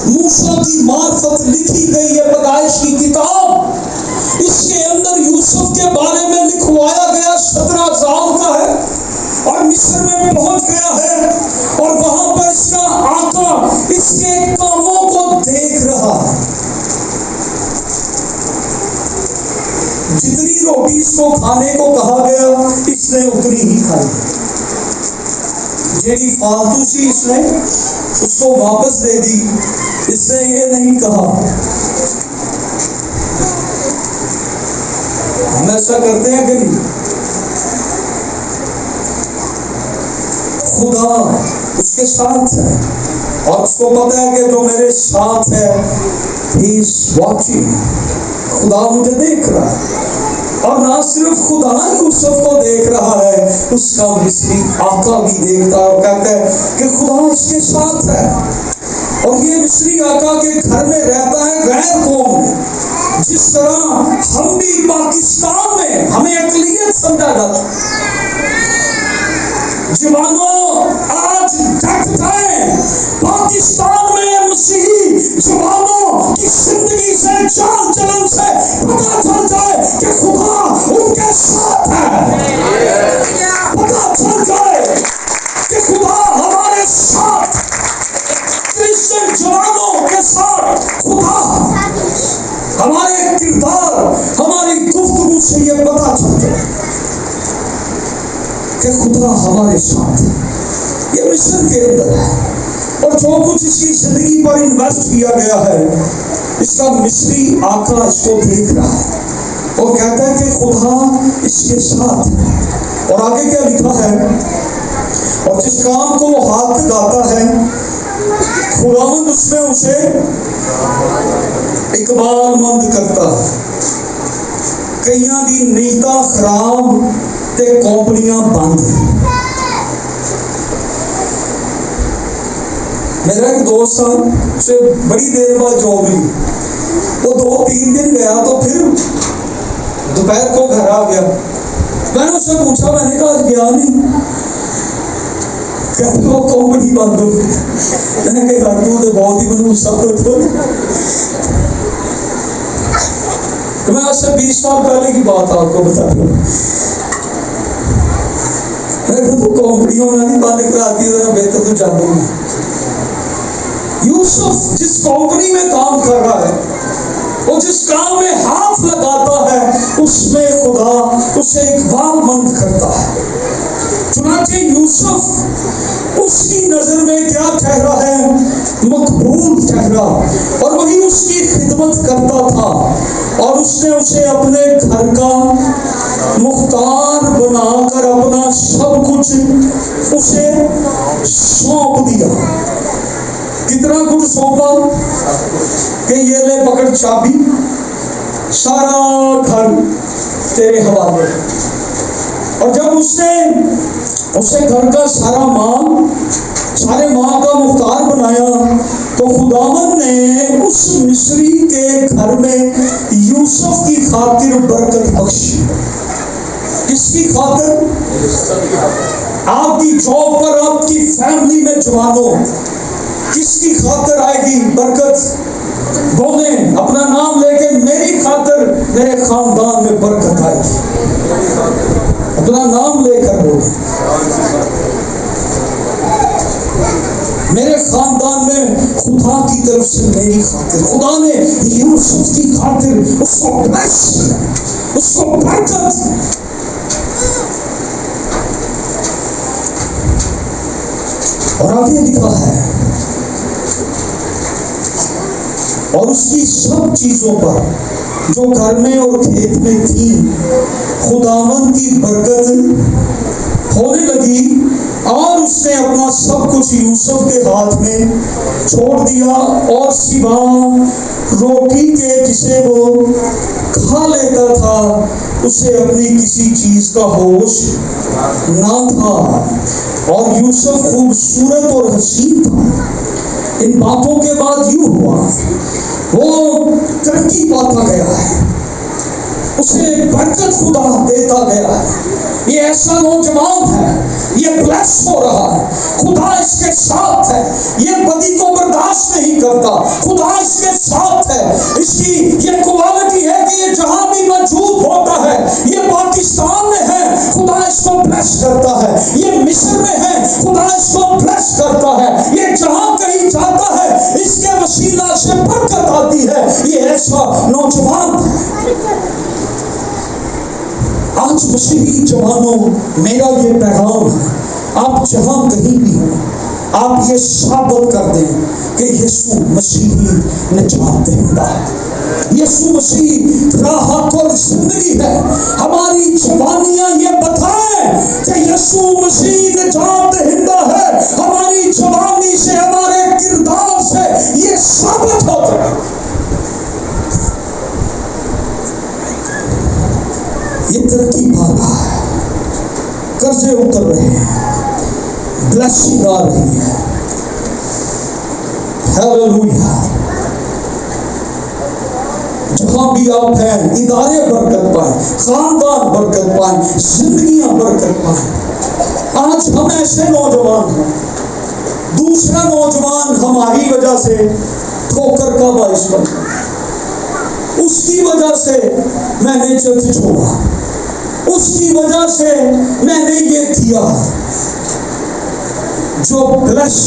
मूसा की मार्फत लिखी गई है पैदाइश की किताब, इसके अंदर यूसुफ के बारे में लिखवाया गया 17 साल का है और मिस्र में पहुंच गया है और वहां पर इसका आका इसके कामों को देख रहा है। जितनी रोटी इसको खाने को कहा गया इसने उतनी ही खाई, जेडी फालतू सी इसने उसको वापस दे दी। इसने ये नहीं कहा। हम ऐसा करते हैं कि नहीं? खुदा उसके साथ है और उसको पता है कि जो मेरे साथ है he is watching। खुदा मुझे देख रहा है और ना सिर्फ खुदा यूसुफ को देख रहा है, उसका मिस्री आका भी देखता है और कहता है कि खुदा इसके साथ है। और ये मिस्री आका के घर में रहता है गैर कौम, तरह हम भी पाकिस्तान में हमें अक़लियत समझा जाता। जवानों, आज डट जाए, पाकिस्तान में मसीही जवानों की जिंदगी से, चाल चलन से पता चल जाए कि खुदा उनके साथ है। पता चल जाए कि खुदा हमारे साथ, क्रिश्चियन जवानों के साथ खुदा, हमारे किरदार, हमारी गुफ्तगू से ये पता चल जाए कि खुदा हमारे साथ है। ये मिस्र के अंदर है और जो कुछ इसकी जिंदगी पर इन्वेस्ट किया गया है, इसका मिस्री आका इसको देख रहा है और कहता है कि खुदा इसके साथ है। और आगे क्या लिखा है, और जिस काम को वो हाथ लगाता है खुदावंद उसमें उसे इकबालमंद करता है। कईयां दी नीयतां खराब ते कंपनियां बंद। मेरा एक दोस्त था, उसे बड़ी देर बाद जॉब मिली। वो 2-3 दिन गया तो फिर दोपहर को घर आ गया। मैंने उससे पूछा, मैंने कहा गया नहीं? कहते वो कंपनी बंद हो गई। मैंने कहा तू तो बहुत ही मनूस सब तो मैं आज से 20 साल पहले की बात आपको बताता हूँ। तो कंपनियों ने नहीं बंद करा दी, बेहतर तो जानूंगी। यूसुफ जिस कंपनी में काम कर रहा है, वो जिस काम में हाथ लगाता है, उसमें खुदा उसे इकबालमंद करता है। चुनांचे यूसुफ उसकी नजर में क्या ठहरा है? मकबूल ठहरा, और वही उसकी खिदमत करता था और उसने उसे अपने घर का मुख्तार बनाकर अपना सब कुछ उसे सौंप दिया। कितना कुछ सौंपा कि ये ले पकड़ चाबी, सारा घर तेरे हवाले। और जब उसने उसे घर का सारे माल का मुख्तार बनाया, तो खुदावंद ने उस मिस्री के घर में यूसुफ की खातिर बरकत बख्शी। किसकी खातिर? आपकी जॉब पर, आपकी फैमिली में जवानों, किसकी खातिर आएगी बरकत? बोले अपना नाम लेके, मेरी खातिर मेरे खानदान में बरकत आएगी। अपना नाम लेकर बोले, मेरे खानदान में खुदा की तरफ से मेरी खातिर, खुदा ने यूसुफ की खातिर उसको ब्लेस, उसको बरकत। और आगे लिखा है, और उसकी सब चीजों पर जो घर में और खेत में थी खुदावंद की बरकत होने लगी, और उसने अपना सब कुछ यूसुफ के हाथ में छोड़ दिया, और सिवा रोटी के जिसे वो खा लेता था उसे अपनी किसी चीज का होश ना था। और यूसुफ खूबसूरत और हसीन था। इन बातों के बाद यूं हुआ, वो तरक्की पाता गया है, उसे बरकत खुदा देता गया है। ये ऐसा नौजवान है, ये ब्लेस हो रहा है, खुदा इसके साथ है, ये बदी को बर्दाश्त नहीं करता, खुदा इसके साथ है। इसकी ये क्वालिटी है कि ये जहां भी मौजूद होता है, ये पाकिस्तान में है, खुदा इसको ब्लेस करता है, ये मिस्र में है, खुदा इसको ब्लेस करता है, ये जहां कहीं जाता है इसके वसीला से बरकत आती है। ये ऐसा नौजवान है। आज मसीही जवानों, मेरा ये पैगाम है, आप जहां कहीं भी हो, आप ये साबित कर दें कि यीशु मसीही निजात देता है। यीशु मसीह राहत और जिंदगी है। हमारी जवानियां ये बताएं कि यीशु मसीह निजात देता है। हमारी जवानी से, हमारे किरदार से ये साबित होता है। ये तरक्की पा रहा है, कर्जे उतर रहे हैं, ब्लेसिंग आ रही है। हालेलुया। जहां भी आप हैं इदारे बरकत पाए, खानदान बरकत पाए, जिंदगियां बरकत पाए। आज हम ऐसे नौजवान हैं, दूसरा नौजवान हमारी वजह से ठोकर का बाइस बन गया, उसकी वजह से मैंने चर्च छोड़ा, उसकी वजह से मैंने ये किया। जो ब्लेस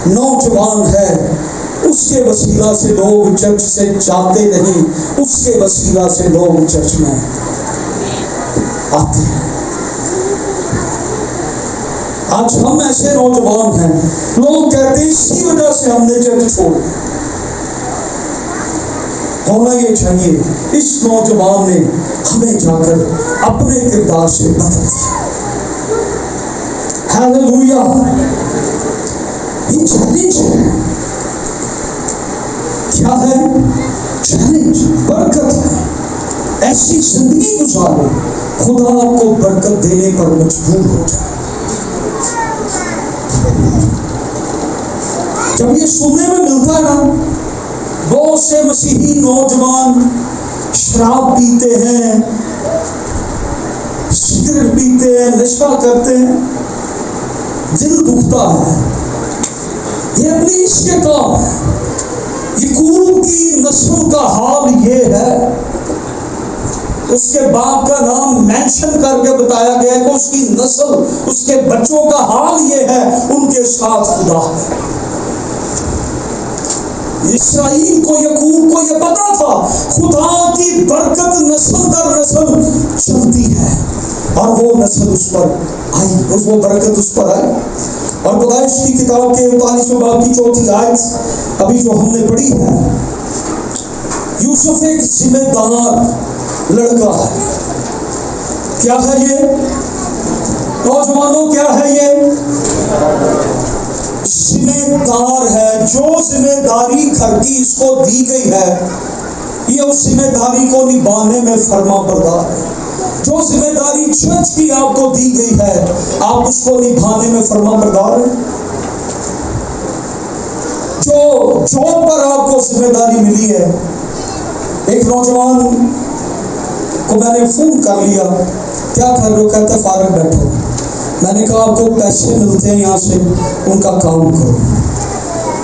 नौजवान है उसके वसीला से लोग चर्च से जाते नहीं, उसके वसीला से लोग चर्च में आते हैं। आज हम ऐसे नौजवान हैं, लोग कहते हैं इसी वजह से हमने चर्च छोड़ी। होना ये चाहिए इस नौजवान ने हमें जाकर अपने किरदार से बदल दिया। हालेलुया। ये चैलेंज है, क्या है चैलेंज? बरकत है। ऐसी जिंदगी गुजारो खुदा आपको बरकत देने पर मजबूर हो जाए। जब ये सुनने में मिलता है ना, बहुत से मसीही नौजवान शराब पीते हैं, सिगरेट पीते हैं, नशा करते हैं, दिल दुखता है। ये अपनी इसके काम है। यकूब की नस्ल का हाल ये है, उसके बाप का नाम मेंशन करके बताया गया है कि उसकी नस्ल, उसके बच्चों का हाल ये है, उनके साथ खुदा है। इस्राइल को, यकूब को ये पता था खुदा की बरकत नस्ल दर नस्ल चलती है, और वो नस्ल उस पर आई, वो बरकत उस पर आई। और पैदाइश की किताब के 39वें बाब की 4थी आयत अभी जो हमने पढ़ी है, यूसुफ एक जिम्मेदार लड़का है। क्या है ये नौजवानों? क्या है ये? जिम्मेदार है। जो जिम्मेदारी घर की इसको दी गई है, ये उस जिम्मेदारी को निभाने में फर्मा बरदार है। जो जिम्मेदारी चर्च की आपको दी गई है, आप उसको निभाने में फर्मा बरदार है। जो जॉब पर आपको जिम्मेदारी मिली है, एक नौजवान को मैंने फोन कर लिया, क्या कर रहे हो? कहता फारग बैठो। मैंने कहा आपको पैसे मिलते हैं यहाँ से, उनका काम करो।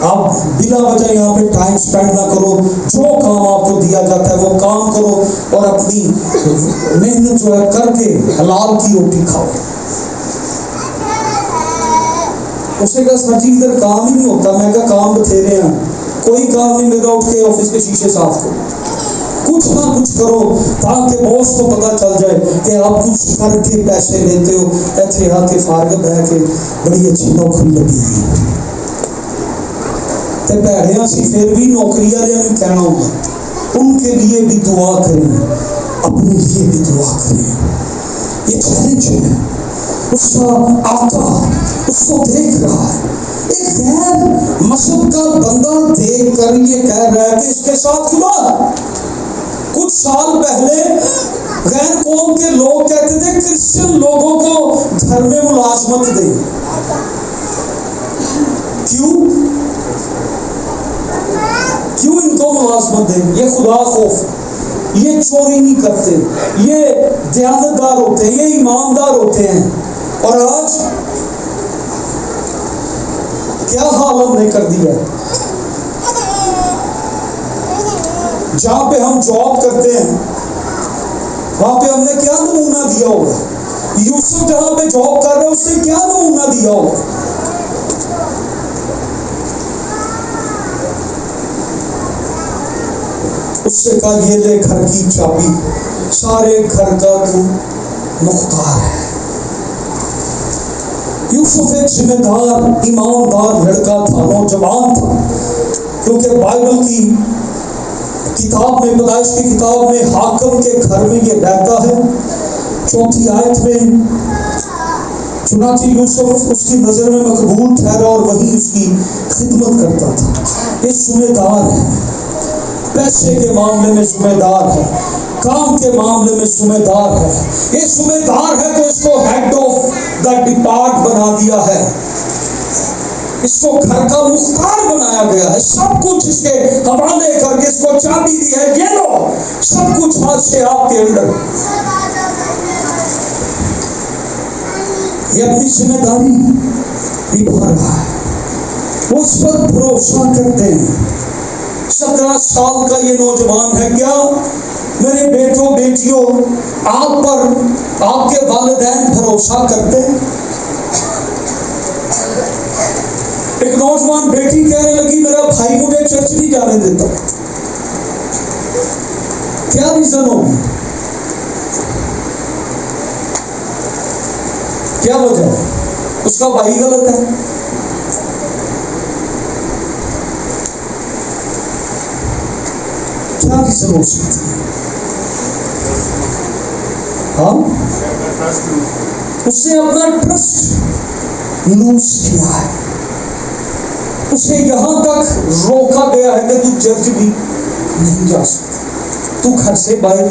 आप बिना वजह यहाँ पे टाइम स्पेंड ना करो, जो काम आपको दिया जाता है वो काम करो और अपनी मेहनत जो है करके हलाल की रोटी खाओ। उसे कहा सर जी इधर काम ही नहीं होता। मैं कहा काम बथेरे हैं, कोई काम नहीं मिल रहा, उठ के ऑफिस के शीशे साफ करो, कुछ ना कुछ करो ताकि बॉस को पता चल जाए कि आप कुछ करके पैसे लेते हो। ऐसे आके फारग है कि बड़ी अच्छी नौकरी लगी है। ते भैड़िया सी फिर भी नौकरी वाले भी कहना होगा, उनके लिए भी दुआ करें, अपने लिए भी दुआ करें। ये चैलेंज है। उसका आका उसको देख रहा है, एक गैर मजहब का बंदा देख कर ये कह रहा है कि इसके साथ खुदा। कुछ साल पहले गैर कौम के लोग कहते थे क्रिश्चियन लोगों को घर में मुलाजमत दे। क्यों इनको मुलाजमत दे? ये खुदा खौफ, ये चोरी नहीं करते, ये दयानतदार होते हैं, ये ईमानदार होते हैं। और आज क्या हाल हमने कर दिया? जहां पे हम जॉब करते हैं वहां पे हमने क्या नमूना दिया होगा? यूसुफ जहां पे जॉब कर रहे हैं उसने क्या नमूना दिया होगा? उससे कहा ये ले घर की चाबी, सारे घर का तू मुख्तार है। यूसुफ एक जिम्मेदार ईमानदार लड़का था, नौजवान था, क्योंकि बाइबल की किताब में, पैदाइश की किताब में हाकिम के घर में ये रहता है। 4थी आयत में चुनांचे यूसुफ उसकी नजर में मकबूल ठहरा और वही उसकी खिदमत करता था। ये जिम्मेदार है, पैसे के मामले में जिम्मेदार है, काम के मामले में जिम्मेदार है। ये जिम्मेदार है तो इसको हेड ऑफ द डिपार्ट बना दिया है। इसको घर का मुख्तार बनाया गया है, सब कुछ इसके हवाले करके इसको चाबी दी है, ये लो सब कुछ आज से आपके अंदर। ये अपनी जिम्मेदारी निभा रहा है, वो उस पर भरोसा करते हैं। 17 साल का ये नौजवान है। क्या मेरे बेटों बेटियों आप पर आपके वालिदैन भरोसा करते हैं? एक नौजवान बेटी कहने लगी मेरा भाई मुझे चर्च नहीं जाने देता। क्या रीजन होगी, क्या वजह है? उसका भाई गलत है? क्या रीजन हो सकती है? हाँ, उसने अपना ट्रस्ट लूज किया है। उसे यहां तक रोका गया है कि तू चर्च भी नहीं जा सकती, तू घर से बाहर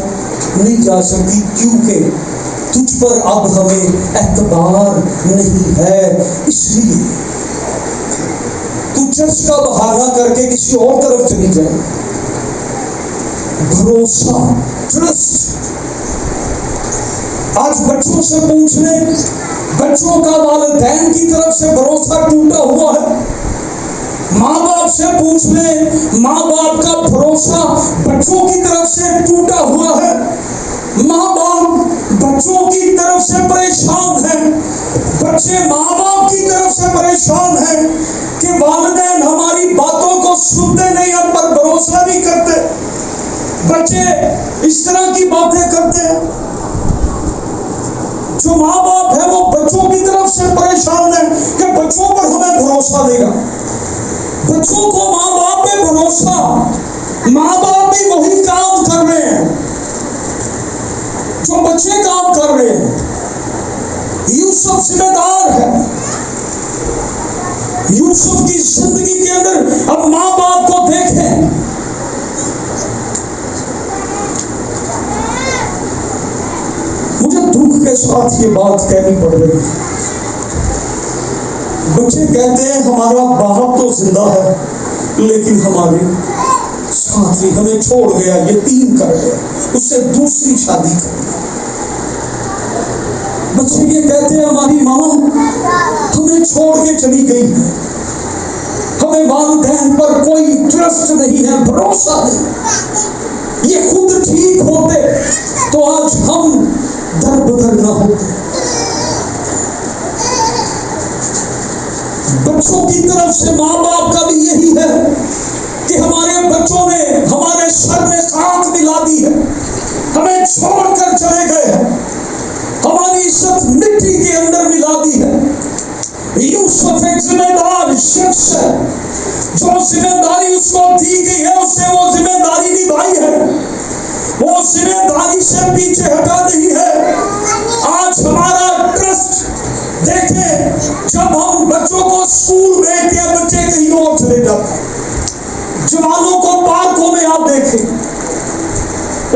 नहीं जा सकती, क्योंकि तुझ पर अब हमें एतबार नहीं है। इसलिए तू चर्च का बहाना करके किसी और तरफ चली जाए। भरोसा, ट्रस्ट। आज बच्चों से पूछ ले, बच्चों का वालिदैन की तरफ से भरोसा टूटा हुआ है। माँ बाप से पूछ ले, माँ बाप का भरोसा बच्चों की तरफ से टूटा हुआ है। माँ बाप बच्चों की तरफ से परेशान है, बच्चे माँ बाप की तरफ से परेशान है कि वालिदैन हमारी बातों को सुनते नहीं, हम पर भरोसा नहीं करते। बच्चे इस तरह की बातें करते हैं। जो माँ बाप है वो बच्चों की तरफ से परेशान है कि बच्चों पर हमें भरोसा देगा। बच्चों को माँ बाप पे भरोसा, माँ बाप भी वही काम कर रहे हैं जो बच्चे काम कर रहे हैं। यूसुफ जिम्मेदार है। यूसुफ की जिंदगी के अंदर अब माँ बाप को देखें। मुझे दुख के साथ ये बात कहनी पड़ रही है। बच्चे कहते हैं हमारा बाप तो जिंदा है लेकिन हमारे साथ ही हमें छोड़ गया, यतीम कर गया, उससे दूसरी शादी कर। बच्चे ये कहते हैं हमारी माँ हमें छोड़ के चली गई, हमें वालिदैन पर कोई ट्रस्ट नहीं है, भरोसा नहीं। ये खुद ठीक होते तो आज हम दर बदर ना होते। बच्चों की तरफ से माँ बाप का भी यही है कि हमारे बच्चों ने हमारे सर में सांख मिला दी है, हमें छोड़कर चले गए हैं, हमारी इज्जत मिट्टी के अंदर मिला दी है। यूसुफ एक जिम्मेदार शख्स है, जो जिम्मेदारी उसको दी गई है उससे वो जिम्मेदारी निभाई है, वो जिम्मेदारी से पीछे हटा नहीं है। आज हमारा ट्रस्ट देखें, जब हम बच्चों को स्कूल भेजते हैं बच्चे कहीं और चले जाते हैं। जवानों को पार्कों में आप देखें,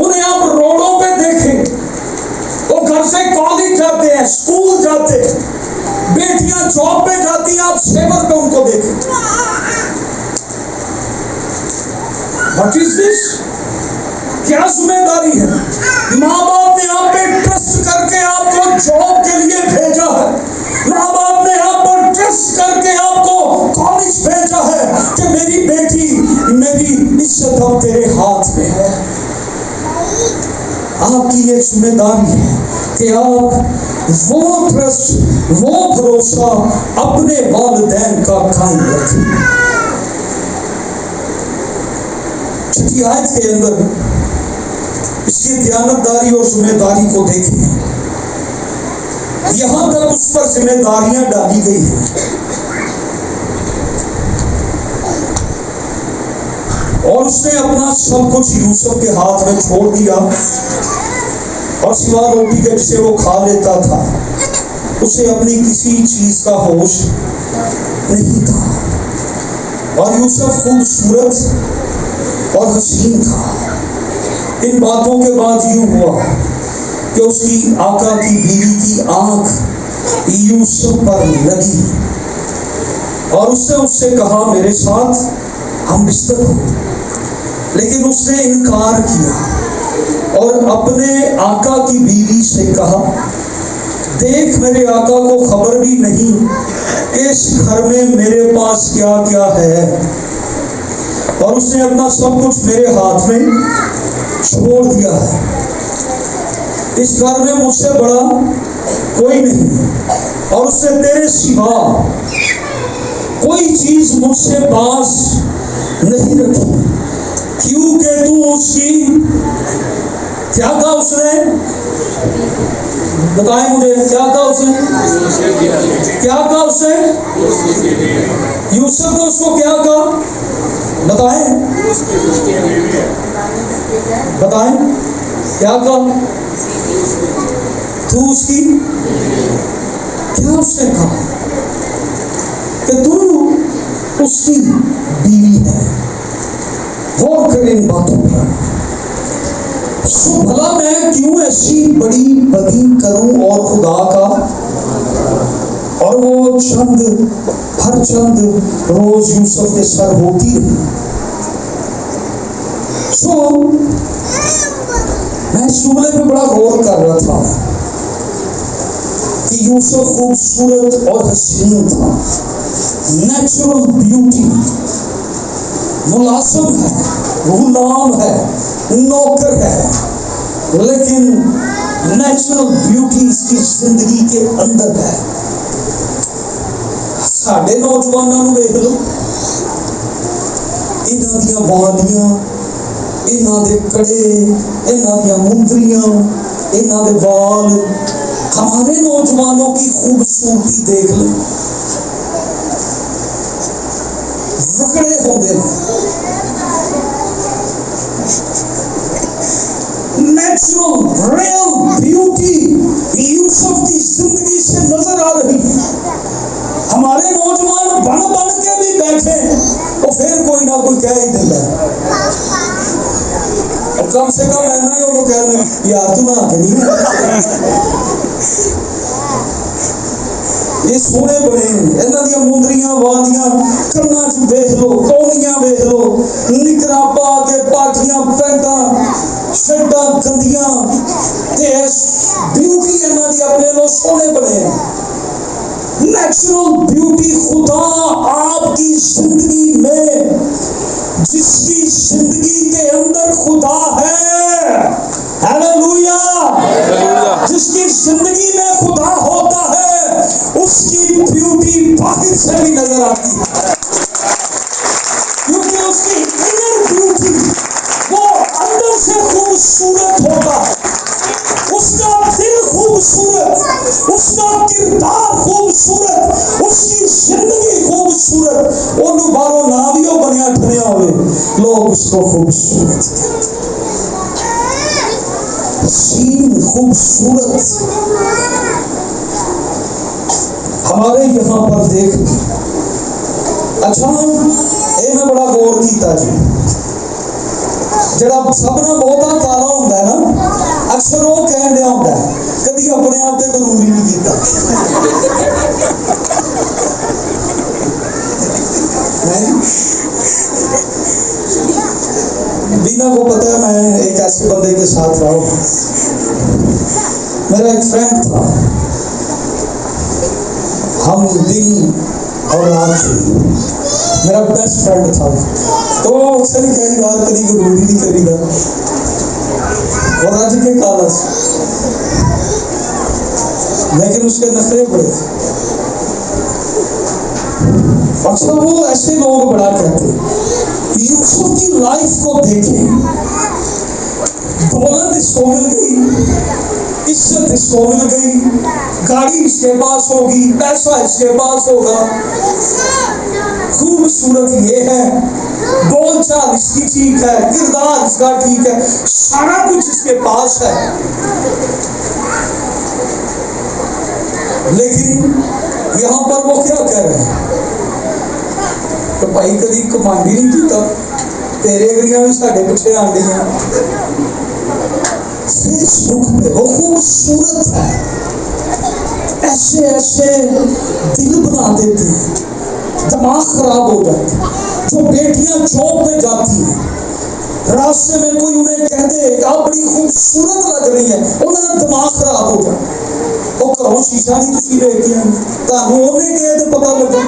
उन्हें आप रोडों पे देखें, वो घर से कॉलेज जाते हैं, स्कूल जाते हैं, बेटियां जॉब पे जाती हैं, आप सेवर पे उनको देखें। What is this? क्या जिम्मेदारी है? माँ बाप ने आप पे ट्रस्ट करके आपको जॉब के लिए भेजा है, माँ बाप ने आप पर ट्रस्ट करके आपको कॉलेज भेजा है कि मेरी बेटी, मेरी इज्जत अब तेरे हाथ में है। आपकी ये जिम्मेदारी है कि आप वो ट्रस्ट, वो भरोसा अपने वालिदैन का कायम रखें। छठी आयत के अंदर इसकी दयानतदारी और जिम्मेदारी को देखें। यहां तक उस पर जिम्मेदारियां डाली गई हैं। और उसने अपना सब कुछ यूसुफ के हाथ में छोड़ दिया और सिवा रोटी के जिसे वो खा लेता था उसे अपनी किसी चीज का होश नहीं था। और यूसुफ खूबसूरत और हसीन था। इन बातों के बाद यूं हुआ कि उसकी आका की बीवी की आंख यूसुफ पर लगी और उससे कहा मेरे साथ हम बिस्तर हो, लेकिन उसने इनकार किया और अपने आका की बीवी से कहा, देख मेरे आका को खबर भी नहीं कि इस घर में मेरे पास क्या क्या है, और उसने अपना सब कुछ मेरे हाथ में छोड़ दिया है। इस घर में मुझसे बड़ा कोई नहीं, और उसने तेरे सिवा कोई चीज मुझसे पास नहीं रखी, क्योंकि तू उसकी क्या कहा उसने, बताएं मुझे क्या कहा उसने, क्या कहा उसने, यूसुफ ने उसको क्या कहा, बताएं बताएं क्या कहा, तू उसकी क्या, उसने कहा कि तू उसकी बीवी है। गौर करें इन बातों पर। सो भला मैं क्यों ऐसी बड़ी बदी करूं और खुदा का, और वो हर चंद रोज यूसुफ के सर होती रही। सो मैं इस जुमले पे बड़ा गौर कर रहा था कि यूसुफ खूबसूरत और हसीन था, नेचुरल ब्यूटी, मुलाजिम है, गुलाम है, नौकर है, लेकिन नेचुरल ब्यूटी इसकी जिंदगी के अंदर है। साढ़े नौजवानों को देख लो, इन्हां दियां वालियां, इन्हां दे कड़े, इन्हां दियां मुंदरियां, इन्हां दे वाल, हमारे नौजवानों की खूबसूरती देख लो, वकड़े होंगे, नेचुरल रियल ब्यूटी यूसुफ की जिंदगी से नजर आ रही। हमारे नौजवान बन के भी बैठे तो फिर कोई ना कोई कह ही देता है, और कम से कम है ना वो कह रहे यार तू ना के नहीं ये सोने बने, इन्हां दी मुंदरियां वालियां, कन्नां च वेख लो, कौनियां वेख लो, निकरां पा के पाटियां पैंटां शर्टां गंदियां, ते ब्यूटी इन्हां दी अपने लो सोने बने। नेचुरल ब्यूटी खुदा आपकी जिंदगी में, जिसकी जिंदगी के अंदर खुदा है, हालेलुया, जिसकी जिंदगी में खुदा होता है उसकी ब्यूटी बाहर से भी नजर आती है, क्योंकि उसकी इनर ब्यूटी वो अंदर से खूबसूरत होता है, उसका दिल खूबसूरत, उसका किरदार खूबसूरत, उसकी जिंदगी खूबसूरत, ओनू बारो ना भी हो बनिया ठनिया होवे, लोग उसको खूबसूरत, हसीन, खूबसूरत। हमारे यहाँ पर देख, अच्छा ये मैं बड़ा गौर किया जी, जरा सबना बहुता काला होंगे ना, अक्सर वो कह दिया होंगे, कभी अपने आप से गुरूर ही नहीं किया। बीना को पता है मैं एक ऐसे बंदे के साथ रहा हूँ, मेरा एक फ्रेंड था, हम दिन और रात थे, मेरा बेस्ट फ्रेंड था, तो अक्सर ही कई बार कभी गुरूर ही नहीं करीदा, और आज के काला, लेकिन उसके नखरे बड़े। अच्छा वो ऐसे लोग बड़ा कहते, यूसुफ की लाइफ को देखें, दौलत इसको मिल गई, इज्जत इसको मिल गई, गाड़ी इसके पास होगी, पैसा इसके पास होगा, खूबसूरत ये है, बोलचाल इसकी ठीक है, किरदार इसका ठीक है, सारा कुछ इसके पास है, लेकिन यहाँ पर वो क्या कह रहे हैं, तो भाई कभी कमांडी नहीं किया, तेरे अगलियां भी साढ़े पिछे आ गई, फेसबुक पे वो खूबसूरत है, ऐसे ऐसे दिल बना देते हैं, दिमाग खराब हो जाता। जो बेटियां जॉब पे जाती हैं, रास्ते में कोई उन्हें कह दे कि आप बड़ी खूबसूरत लग रही है, उन्होंने दिमाग खराब हो जाता। वो घरों शीशा नहीं तुसी ले के आई, तानू उन्हें कह दे पता लगे।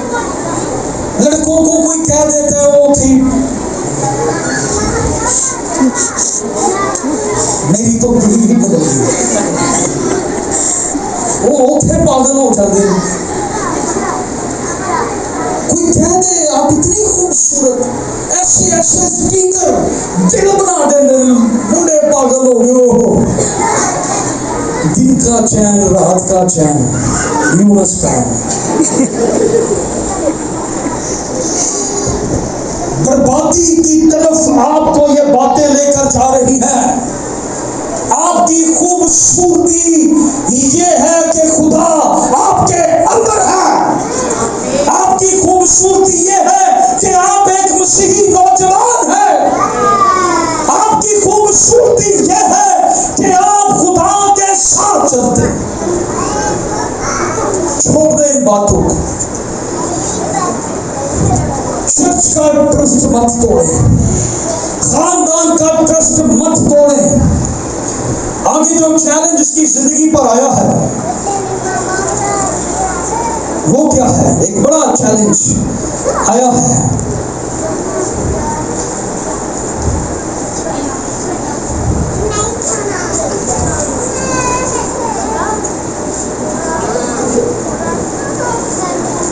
लड़कों को कोई कह देता है वो थी मेरी तो बीवी ही बदल गई, वो उठे पागल हो जाते हैं। कोई कह दे आप इतनी खूबसूरत, ऐसे ऐसे स्पीकर दिल बना देंगे, मुंडे पागल हो गए। दिन का चैन रात का चैन, यूनस फैन। बर्बादी की तरफ आपको ये बातें लेकर जा रही हैं। आपकी खूबसूरती ये है कि खुदा आपके अंदर है। आपकी खूबसूरती ये है कि आप एक मसीही नौजवान हैं। आपकी खूबसूरती ये है कि आप खुदा के साथ चलते हैं। छोड़ दें इन बातों को। चर्च का ट्रस्ट मत तोड़े, खानदान का ट्रस्ट मत तोड़े। आगे जो चैलेंज इसकी जिंदगी पर आया है वो क्या है? एक बड़ा चैलेंज आया है।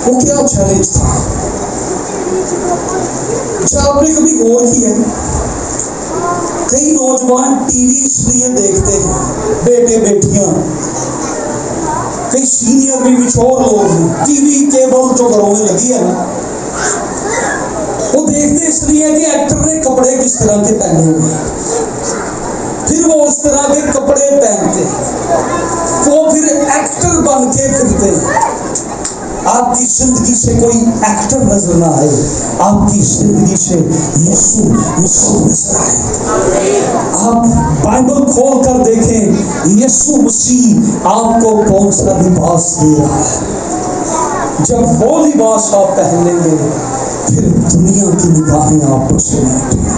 वो क्या चैलेंज था? अच्छा, आपने कभी गौर किया कई नौजवान टीवी इसलिए देखते हैं, बेटे बेटियां, कई सीनियर भी मिचोर लोग टीवी केबल जो घरों में लगी है ना, वो देखते इसलिए कि एक्टर ने कपड़े किस तरह के पहने हुए, फिर वो उस तरह के कपड़े पहनते, वो फिर एक्टर बन के फिरते। आपकी जिंदगी से कोई एक्टर नजर ना आए, आपकी जिंदगी से यीशु मसीह नजर आए। आप बाइबल खोल कर देखें, यीशु मसीह आपको कौन सा लिबास दे रहा है। जब वो लिबास आप पहन लेंगे, फिर दुनिया की निगाहें आप पर से नहीं उठेंगी।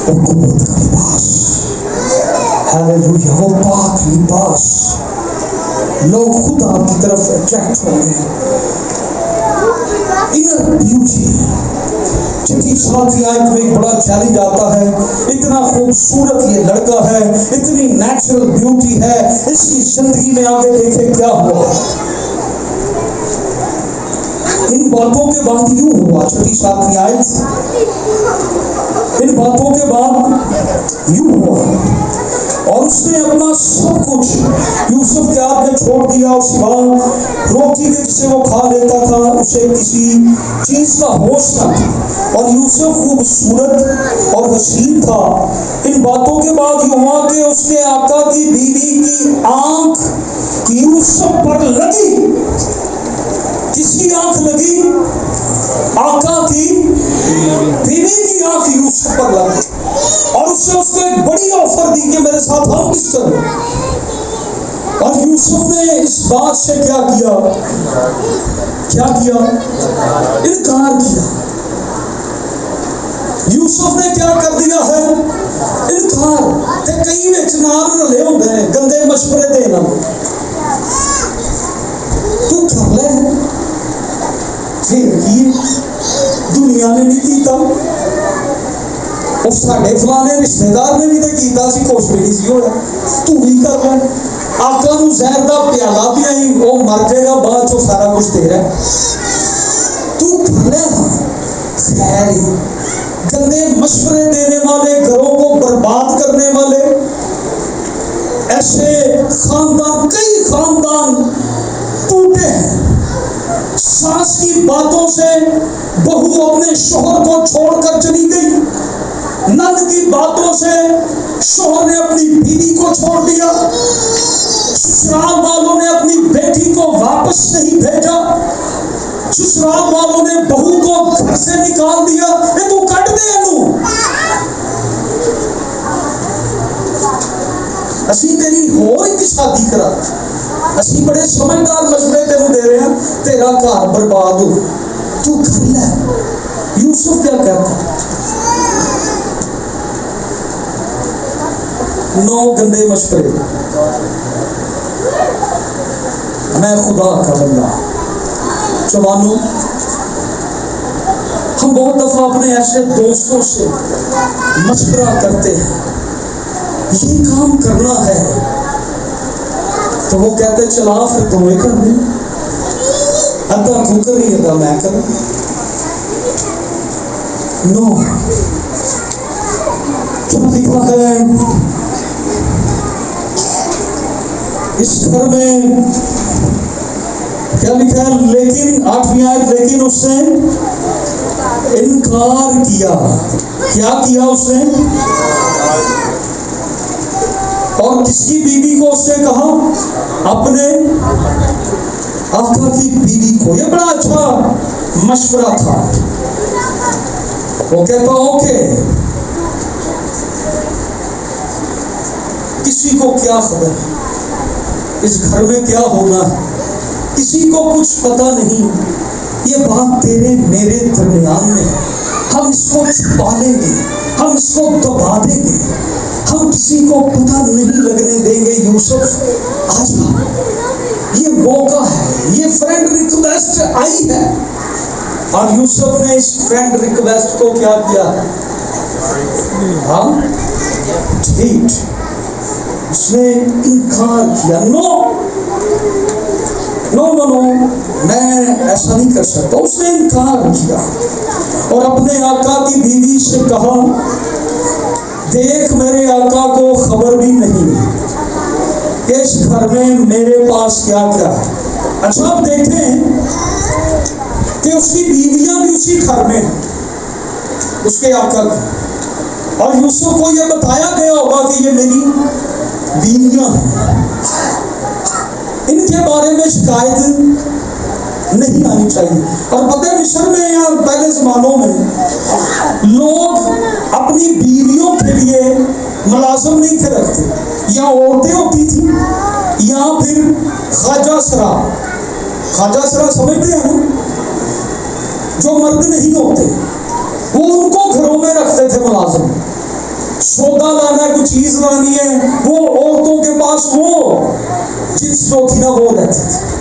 वो कुव्वत का लिबास, हालेलुया, वो पाक लिबास, लोग खुद आपकी तरफ अट्रैक्ट होंगे। इनर ब्यूटी, छठी सातवीं आयत में एक बड़ा चैलेंज आता है। इतना खूबसूरत ये लड़का है, इतनी नेचुरल ब्यूटी है, इसकी जिंदगी में आगे देखे क्या हुआ। इन बातों के बाद यूं हुआ, छठी सातवीं आयत, इन बातों के बाद यूं हुआ, और उसने अपना सब कुछ यूसुफ के हाथ में छोड़ दिया। और सिवाय रोटी के जिसे वो खा लेता था, उसे किसी चीज का होश न था। और यूसुफ खूबसूरत और हसीन था। इन बातों के बाद हुआ कि उसके आका की बीवी की आंख यूसुफ पर लगी। किसकी आंख लगी? आका की बीवी की आंख यूसुफ पर लगी, और उससे उसको एक बड़ी ऑफर दी कि मेरे साथ हम किस तरह। और यूसुफ ने इस बात से क्या किया? इनकार किया। यूसुफ ने क्या कर दिया है? इनकार। ते कई विच नाल रले हुंदे ने गंदे मशवरे देना, तू कर ले, फिर की दुनिया ने नहीं कीता, उस साडे फलाने रिश्तेदार ने भी तो कीता सी, कुछ भी नहीं सी होया, तू भी कर ले। आका नूं जहर दा प्याला पियाई, वो मर जाएगा, बाद चो सारा कुछ तेरा, तू कर ले। खैर, गंदे मशवरे देने वाले, घरों को बर्बाद करने वाले, ऐसे खानदान, कई खानदान टूटे हैं। सास की बातों से बहू अपने शोहर को छोड़कर चली गई, नंद की बातों से शोहर ने अपनी बीवी को छोड़ दिया, ससुराल वालों ने अपनी बेटी को वापस नहीं भेजा, ससुराल वालों ने बहू को घर से निकाल दिया, ये तू कट दे इनू, असी तेरी होर एक शादी करा, असी बड़े समझदार मशवरे तेनू दे रहे हैं, तेरा घर बर्बाद हो। तू कर ले। यूसुफ क्या कहता? 9 गंदे मशवरे, मैं खुदा का बंदा। जवानों, हम बहुत दफा अपने ऐसे दोस्तों से मशवरा करते हैं, ये काम करना है, तो वो कहते चला फिर तुम्हें कर दे, अद्धा तू करी अद्धा मैं करूं। नो, क्या लिखा है इस घर में? क्या लिखा है? लेकिन 8वीं आयत, लेकिन उसने इनकार किया। क्या किया उसने? और किसकी बीवी को उसने कहा? अपने आका की बीवी को। ये बड़ा अच्छा मशवरा था। वो कहता ओके, किसी को क्या खबर इस घर में क्या होना है, किसी को कुछ पता नहीं। ये बात तेरे मेरे दरमियान में, हम इसको छुपा लेंगे, हम इसको दबा देंगे, हम किसी को पता नहीं लगने देंगे। यूसुफ आजा, ये मौका है, ये फ्रेंड रिक्वेस्ट आई है। और यूसुफ ने इस फ्रेंड रिक्वेस्ट को क्या किया? हाँ ठीक, उसने इनकार किया। नो नो नो नो, मैं ऐसा नहीं कर सकता। उसने इनकार किया और अपने आका की बीवी से कहा, देख मेरे आका को खबर भी नहीं इस घर में मेरे पास क्या क्या है। अच्छा, आप देखें कि उसकी बीवियां भी उसी घर में हैं, उसके आका की। और यूसुफ को यह बताया गया होगा कि ये मेरी बीवियां हैं, इनके बारे में शिकायत नहीं आनी चाहिए। और पता है मिस्र में या पहले जमानों में लोग अपनी बीवियों के लिए मुलाजिम नहीं थे रखते, या औरतें होती थी या फिर ख्वाजा सरा। ख्वाजा सरा समझते हैं ना, जो मर्द नहीं होते, वो उनको घरों में रखते थे मुलाजिम। सौदा लाना है, कुछ चीज लानी है, वो औरतों के पास वो जिस जो थी ना वो रहती थी।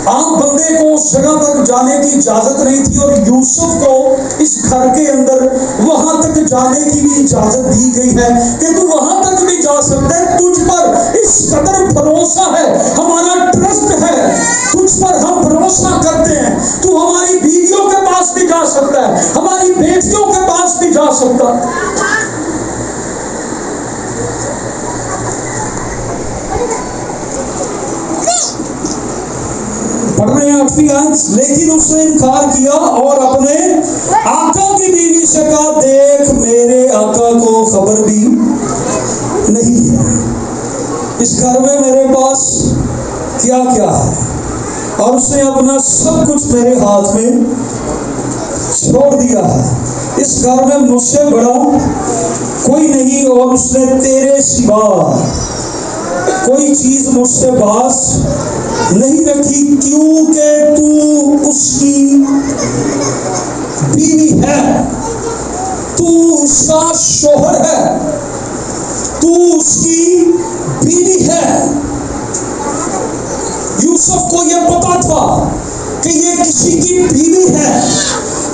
आम बंदे को उस जगह तक जाने की इजाजत नहीं थी, और यूसुफ को इस घर के अंदर वहां तक जाने की भी इजाजत दी गई है कि तू वहां तक भी जा सकता है। तुझ पर इस कदर भरोसा है, हमारा ट्रस्ट है, तुझ पर हम भरोसा करते हैं। तू हमारी बीवियों के पास भी जा सकता है, हमारी बेटियों के पास भी जा सकता है। पढ़ रहे हैं 8वीं आयत, लेकिन उसने इनकार किया और अपने आका की बीवी से कहा, देख मेरे आका को खबर भी नहीं है इस घर में मेरे पास क्या क्या है, और उसने अपना सब कुछ मेरे हाथ में छोड़ दिया है। इस घर में मुझसे बड़ा कोई नहीं, और उसने तेरे सिवा कोई चीज मुझसे बास नहीं रखी, क्योंकि तू उसकी बीवी है, तू उसका शोहर है, तू उसकी बीवी है। यूसुफ को यह पता था कि ये किसी की बीवी है।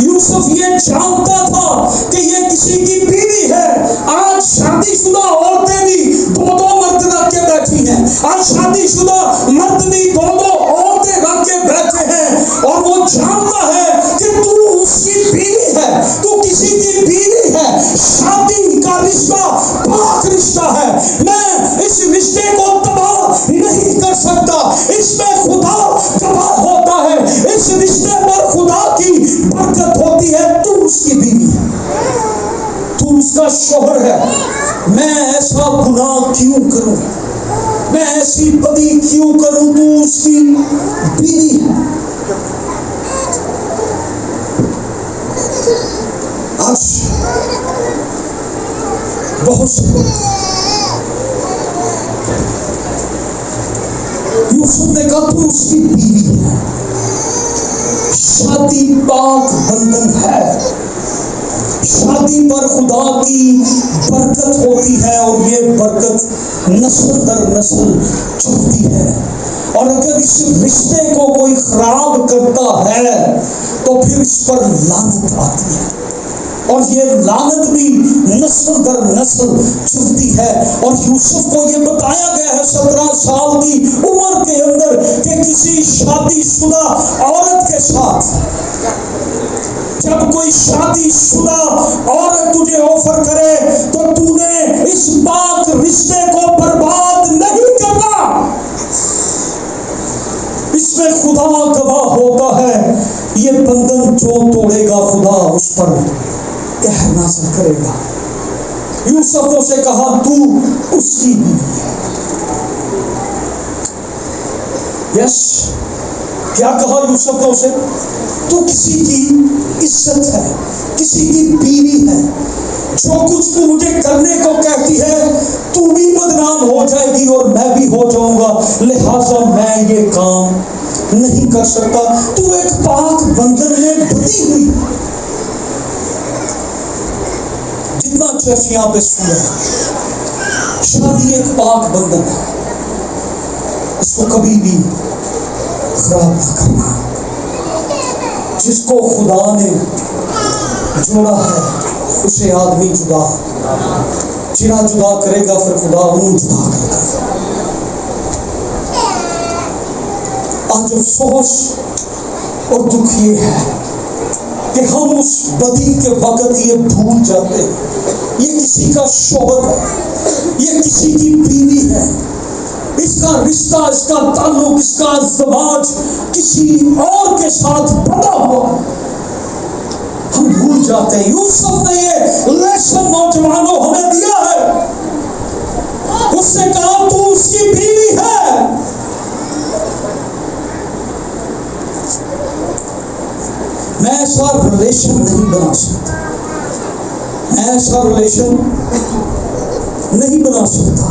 यूसुफ ये जानता था कि ये किसी की बीवी है। आज शादीशुदा औरतें भी 2-2 मर्द रख के बैठी हैं, आज शादीशुदा मर्द भी 2-2 औरतें रख के बैठे हैं, और वो जानता है कि तू उसकी बीवी है, तू किसी की बीवी है। शादी का रिश्ता पाक रिश्ता है, मैं इस रिश्ते को तबाह नहीं कर सकता। इसमें खुदा गवाह होता है, इस रिश्ते पर खुदा की बरकत होती है। तू उसकी बीवी है, तू उसका शोहर है। मैं ऐसा गुनाह क्यों करूं, मैं ऐसी बदी क्यों करूं? तू उसकी बीवी है। आज बहुत से यूसुफ ने कहा तू उसकी बीवी है। शादी पाक बंधन है। शादी पर खुदा की बरकत होती है और ये बरकत नस्ल दर नस्ल चलती है। और अगर इस रिश्ते को कोई खराब करता है तो फिर इस पर लानत आती है और ये लानत भी नस्ल दर नस्ल चलती है। और यूसुफ को ये बताया गया है 17 साल की उम्र के अंदर कि किसी शादीशुदा औरत के साथ, जब कोई शादीशुदा औरत तुझे ऑफर करे तो तूने इस पाक रिश्ते को बर्बाद नहीं करना। इसमें खुदा गवाह होता है, ये बंधन जो तोड़ेगा खुदा उस पर कहर नाज़िल करेगा। यूसुफ ने उसे कहा तू उसकी बीवी है। यस, क्या कहा यूसुफ ने उसे? तू किसी की इज्जत है, किसी की बीवी है। जो कुछ तू मुझे करने को कहती है तू भी बदनाम हो जाएगी और मैं भी हो जाऊंगा, लिहाजा मैं ये काम नहीं कर सकता। तू एक पाक बंधन में बंधी हुई। जितना चर्च यहाँ पे सुना, शादी एक पाक बंधन है, इसको कभी भी खराब ना करना। जिसको खुदा ने जोड़ा है उसे आदमी जुदा चिरा जुदा करेगा, फिर खुदा उन्हें जुदा करेगा। आज अफसोस और दुख ये है कि हम उस बदी के वक्त ये भूल जाते, ये किसी का शौहर है, ये किसी की बीवी है, इसका रिश्ता, इसका ताल्लुक, इसका ज़वाज किसी और के साथ बंधा हुआ। हम भूल जाते हैं। यूसुफ ने ये लेसन नौजवानों हमें दिया है। उसने कहा तू उसकी बीवी है। मैं ऐसा रिलेशन नहीं बना सकता, मैं ऐसा रिलेशन नहीं बना सकता।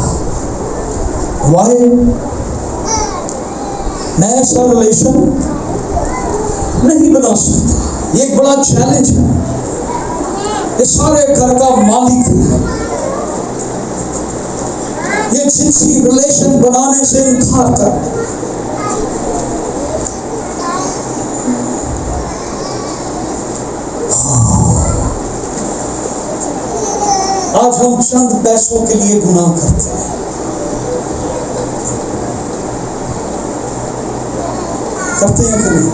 वाई? मैं ऐसा रिलेशन नहीं बना सकता। ये एक बड़ा चैलेंज है। ये सारे घर का मालिक है, ये जिनसी रिलेशन बनाने से इनकार कर। आज हम चंद पैसों के लिए गुनाह करते हैं। करते हैं कि नहीं?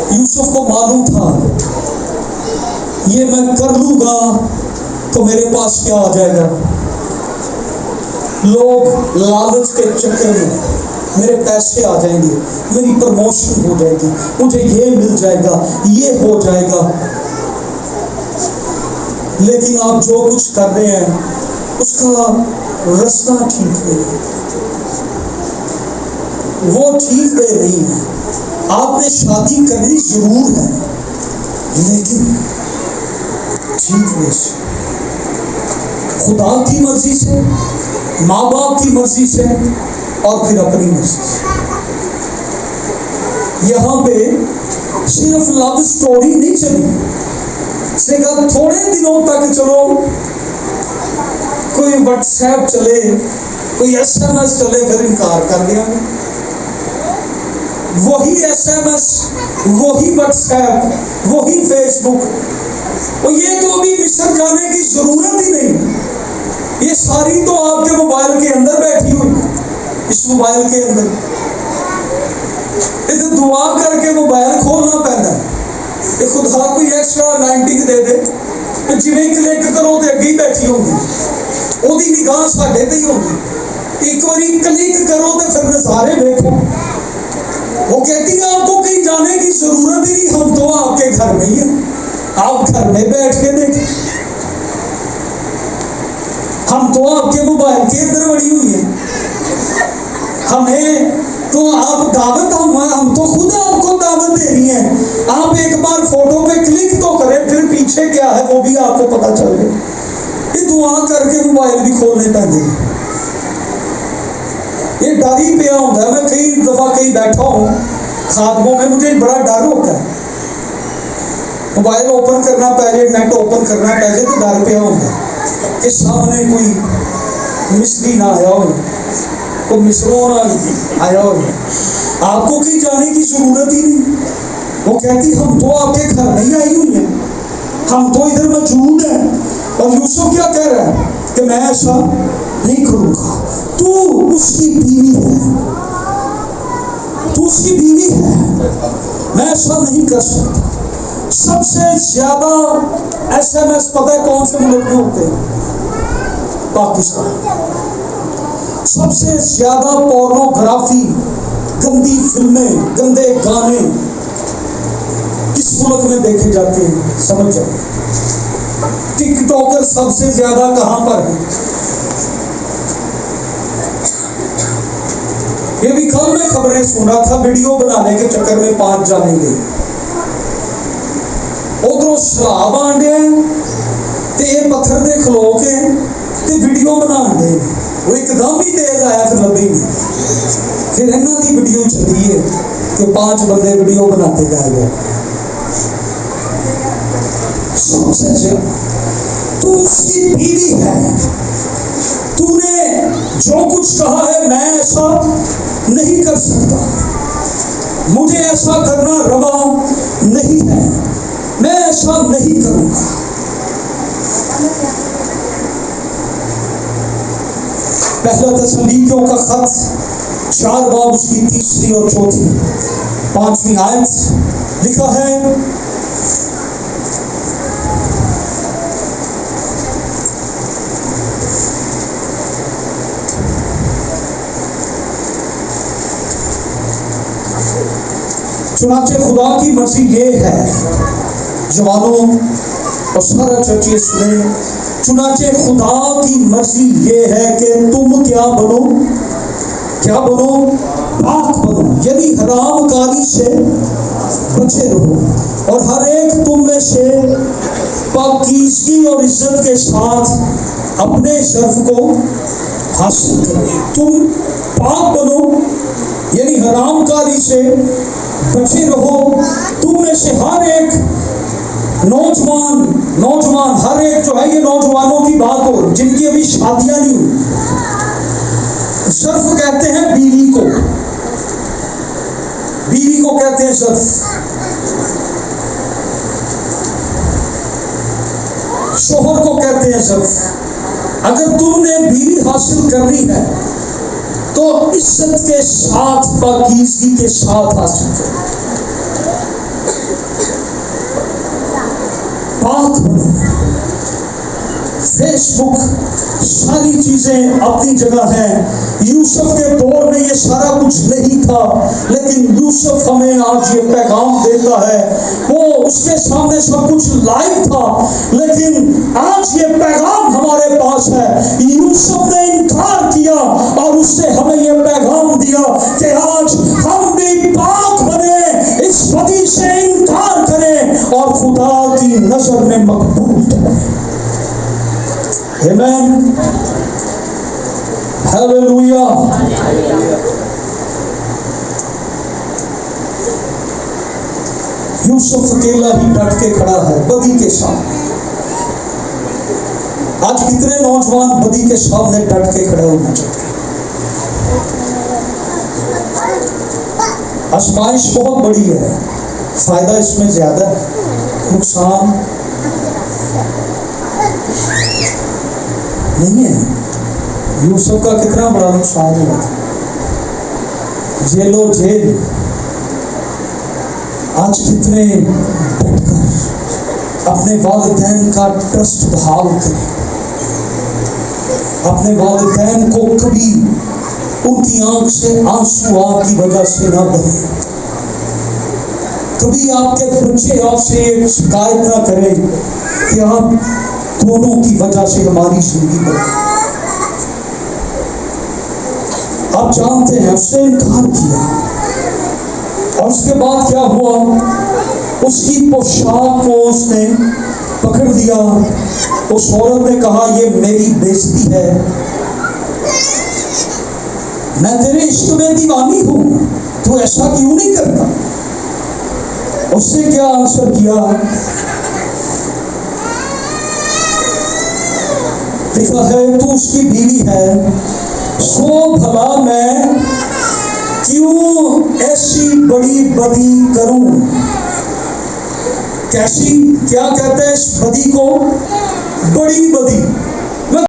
यूसुफ को मालूम था ये मैं कर लूंगा तो मेरे पास क्या आ जाएगा। लोग लालच के चक्कर में मेरे पैसे आ जाएंगे, मेरी प्रमोशन हो जाएगी, मुझे ये मिल जाएगा, ये हो जाएगा। लेकिन आप जो कुछ कर रहे हैं उसका रास्ता ठीक नहीं, वो ठीक वे नहीं है। आपने शादी करनी जरूर है लेकिन ठीक वे से, खुदा की मर्जी से, माँ बाप की मर्जी से और फिर अपनी मर्जी से। यहाँ पे सिर्फ लव स्टोरी नहीं चली, सिर्फ थोड़े दिनों तक चलो, कोई व्हाट्सएप चले, कोई SMS चले, फिर इनकार कर दिया। वही SMS, वही व्हाट्सएप, वही फेसबुक, और ये तो अभी बिछड़ जाने की जरूरत ही नहीं। ये सारी तो आपके मोबाइल के अंदर बैठी हुई, इस मोबाइल के अंदर। ये तो दुआ करके मोबाइल खोलना पैदा है। ये खुदा कोई एक्स्ट्रा 90 दे दे तो जिवें क्लिक करो तो अगे ही बैठी होगी, ओदी निगाह साडे ते ही होगी। एक बारी क्लिक करो तो फिर नज़ारे देखो। वो कहती है आपको कहीं जाने की जरूरत ही नहीं, हम तो आपके घर में ही हैं, आप घर में बैठ के देखें। हम तो आपके मोबाइल के अंदर बड़ी हुई है, हमें तो आप दावत, हम तो खुद आपको दावत दे रही हैं। आप एक बार फोटो पे क्लिक तो करें, फिर पीछे क्या है वो भी आपको पता चले। ये दुआ करके मोबाइल भी खोलने पैंदे, ये डर ही पिया होता है। मैं कई दफा कहीं बैठा हूँ खादमों में, मुझे बड़ा डर होता है मोबाइल ओपन करना पै जाए, नैट ओपन करना पै जाए तो डर पिया होंगे कि सामने कोई मिस्री ना आया हो, कोई मिसरों ना आया हो। आपको कहीं जाने की जरूरत ही नहीं। वो कहती हम तो आपके घर नहीं आई हुई हैं, हम तो इधर मौजूद हैं। और यूसुफ क्या कह रहा है कि मैं ऐसा नहीं करूंगा। तू उसकी बीवी है, तू उसकी बीवी है, मैं ऐसा नहीं कर सकता। सबसे ज्यादा SMS पता है कौन से मुल्क में होते हैं? पाकिस्तान। सबसे ज्यादा पोर्नोग्राफी, गंदी फिल्में, गंदे गाने किस मुल्क में देखे जाते हैं? समझ जाओ। टिकटॉकर सबसे ज्यादा कहां पर है? ये भी कल मैं खबरें सुन रहा था, वीडियो बनाने के चक्कर में 5 जानेंगे उधरों शराब आंडे ते ये पत्थर दे खलो के ते वीडियो बनाते। वो एकदम ही तेज आया फिर लभी नहीं, फिर इन्हों की वीडियो चली है कि 5 बंदे वीडियो बनाते जा गए। तू उसकी बीवी है, तूने जो कुछ कहा है मैं ऐसा नहीं कर सकता, मुझे ऐसा करना रवा नहीं है, मैं ऐसा नहीं करूंगा। पहला तसल्लीकियों का खत 4 बाब उसकी 3री और 4थी 5वीं आयत लिखा है, चुनाचे खुदा की मर्जी ये है, जवानों और सारा चर्च ये सुने, चुनाचे खुदा की मर्जी ये है कि तुम क्या बनो, क्या बनो? पाक बनो, यानी हरामकारी से बचे रहो और हर एक तुम में से पाकीज़गी और इज्जत के साथ अपने शर्फ को हासिल करो। तुम पाक बनो यानी हरामकारी से बचे रहो। तुम में से हर एक नौजवान हर एक जो है, ये नौजवानों की बात हो जिनकी अभी शादियां नहीं हुई। शर्फ कहते हैं बीवी को, बीवी को कहते हैं शर्फ। शोहर को कहते हैं शर्फ। अगर तुमने बीवी हासिल करनी है तो इज्जत के साथ, पाकीज़गी के साथ हासिल करो। पाक बनो। फेसबुक सारी चीजें अपनी जगह हैं। यूसुफ के दौर में ये सारा कुछ नहीं था, लेकिन यूसुफ हमें आज ये पैगाम देता है। वो उसके सामने सब कुछ लाइव था, लेकिन आज ये पैगाम हमारे पास है। यूसुफ ने इनकार किया और उसने हमें ये पैगाम दिया कि आज हम भी पाक बने, इस बदी से इनकार करें और खुदा की नजर में मकबूल ठहरें। आमीन, हालेलुया। यूसुफ अकेला ही डट के खड़ा है बदी के सामने। आज कितने नौजवान बदी के सामने डट के खड़े होना चाहते हैं? आजमाइश बहुत बड़ी है, फायदा इसमें ज्यादा है, नुकसान नहीं है। यूसुफ का कितना बड़ा नुकसान हुआ था, जेलो जेल। आज कितने डटकर अपने वालिदैन का ट्रस्ट बहाल करें, अपने वालिदैन को कभी उनकी आंख से आंसू आपकी वजह से ना बहे। कभी आपके बच्चे आपसे एक शिकायत ना करें कि आप दोनों की वजह से हमारी जिंदगी बदली। आप जानते हैं उसने इनकार किया और उसके बाद क्या हुआ? उसकी पोशाक को उसने पकड़ लिया। उस औरत ने कहा ये मेरी बेइज्जती है, मैं तेरे इश्क में दीवानी हूं, तू ऐसा क्यों नहीं करता? उसने क्या आंसर किया? लिखा है तू उसकी बीवी है, सो भला मैं क्यों ऐसी बड़ी बदी करूं? कैसी? क्या कहते हैं इस बदी को? बड़ी बदी।